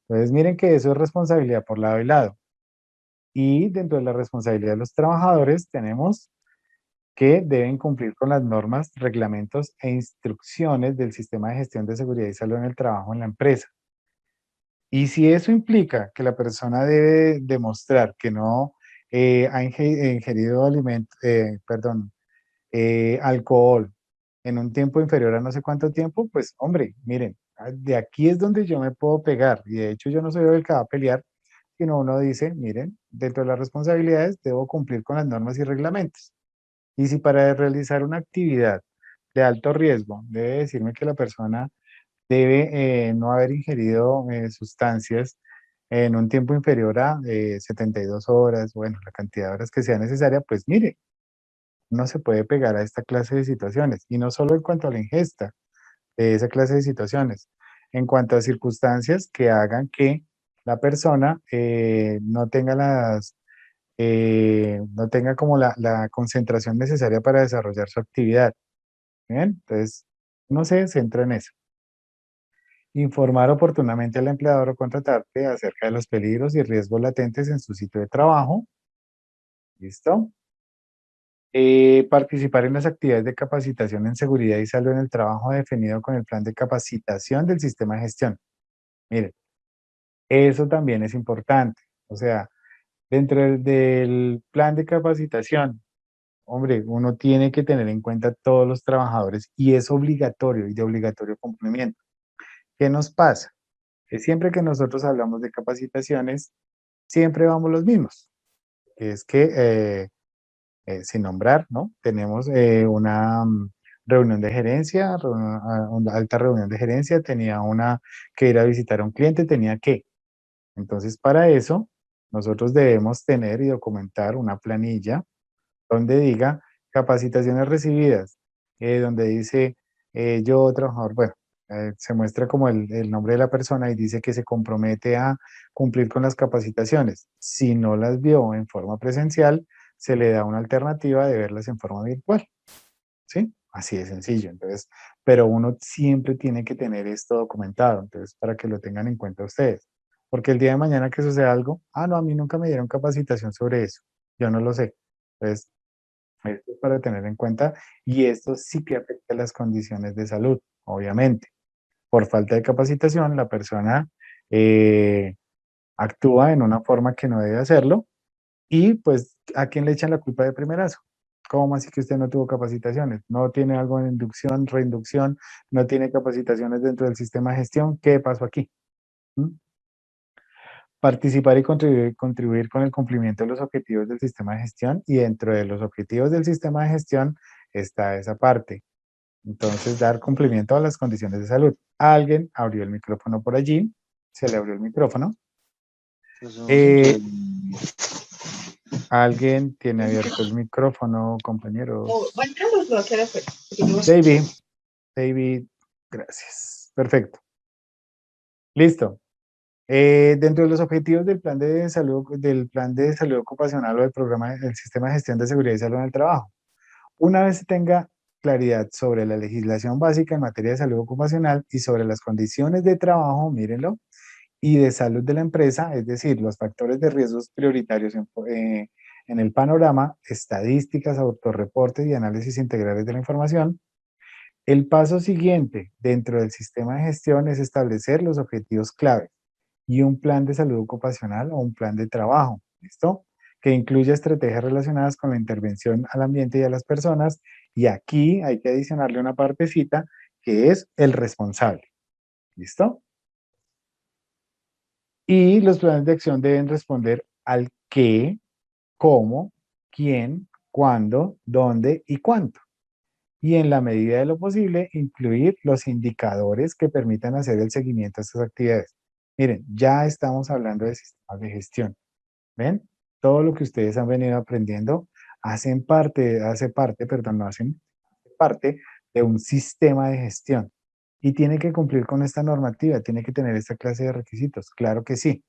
Entonces miren que eso es responsabilidad por lado y lado. Y dentro de la responsabilidad de los trabajadores tenemos que deben cumplir con las normas, reglamentos e instrucciones del Sistema de Gestión de Seguridad y Salud en el Trabajo en la empresa. Y si eso implica que la persona debe demostrar que no ha ingerido alcohol en un tiempo inferior a no sé cuánto tiempo, pues hombre, miren, de aquí es donde yo me puedo pegar. Y de hecho yo no soy el que va a pelear, sino uno dice, miren, dentro de las responsabilidades debo cumplir con las normas y reglamentos. Y si para realizar una actividad de alto riesgo debe decirme que la persona debe no haber ingerido sustancias en un tiempo inferior a 72 horas, bueno, la cantidad de horas que sea necesaria, pues mire, no se puede pegar a esta clase de situaciones. Y no solo en cuanto a la ingesta de esa clase de situaciones, en cuanto a circunstancias que hagan que la persona no tenga no tenga como la concentración necesaria para desarrollar su actividad. Bien, entonces, no se centra en eso. Informar oportunamente al empleador o contratante acerca de los peligros y riesgos latentes en su sitio de trabajo. ¿Listo? Participar en las actividades de capacitación en seguridad y salud en el trabajo definido con el plan de capacitación del sistema de gestión. Miren, eso también es importante. O sea, dentro del plan de capacitación, hombre, uno tiene que tener en cuenta a todos los trabajadores y es obligatorio y de obligatorio cumplimiento. ¿Qué nos pasa? Que siempre que nosotros hablamos de capacitaciones, siempre vamos los mismos. Es que, sin nombrar, ¿no? Tenemos una reunión de gerencia, una alta reunión de gerencia, tenía una que ir a visitar a un cliente, tenía que. Entonces, para eso, nosotros debemos tener y documentar una planilla donde diga capacitaciones recibidas, donde dice yo, trabajador, bueno, se muestra como el nombre de la persona y dice que se compromete a cumplir con las capacitaciones. Si no las vio en forma presencial, se le da una alternativa de verlas en forma virtual, ¿sí? Así de sencillo. Entonces, pero uno siempre tiene que tener esto documentado, entonces, para que lo tengan en cuenta ustedes. Porque el día de mañana que suceda algo, no, a mí nunca me dieron capacitación sobre eso, yo no lo sé. Entonces, esto es para tener en cuenta y esto sí que afecta las condiciones de salud, obviamente. Por falta de capacitación, la persona eh, actúa en una forma que no debe hacerlo y pues ¿a quién le echan la culpa de primerazo? ¿Cómo así que usted no tuvo capacitaciones? ¿No tiene algo en inducción, reinducción? ¿No tiene capacitaciones dentro del sistema de gestión? ¿Qué pasó aquí? ¿Mm? Participar y contribuir con el cumplimiento de los objetivos del sistema de gestión y dentro de los objetivos del sistema de gestión está esa parte. Entonces, dar cumplimiento a las condiciones de salud. Alguien abrió el micrófono por allí, se le abrió el micrófono. Alguien tiene abierto el micrófono, compañeros. David, gracias. Perfecto. Listo. Dentro de los objetivos del plan de salud ocupacional o del programa del sistema de gestión de seguridad y salud en el trabajo. Una vez se tenga claridad sobre la legislación básica en materia de salud ocupacional y sobre las condiciones de trabajo, mírenlo, y de salud de la empresa, es decir, los factores de riesgos prioritarios en el panorama, estadísticas, autorreportes y análisis integrales de la información. El paso siguiente dentro del sistema de gestión es establecer los objetivos clave y un plan de salud ocupacional o un plan de trabajo, ¿listo? Que incluya estrategias relacionadas con la intervención al ambiente y a las personas. Y aquí hay que adicionarle una partecita que es el responsable, ¿listo? Y los planes de acción deben responder al qué, cómo, quién, cuándo, dónde y cuánto. Y en la medida de lo posible, incluir los indicadores que permitan hacer el seguimiento de estas actividades. Miren, ya estamos hablando de sistemas de gestión. ¿Ven? Todo lo que ustedes han venido aprendiendo hace parte de un sistema de gestión. Y tiene que cumplir con esta normativa, tiene que tener esta clase de requisitos. Claro que sí.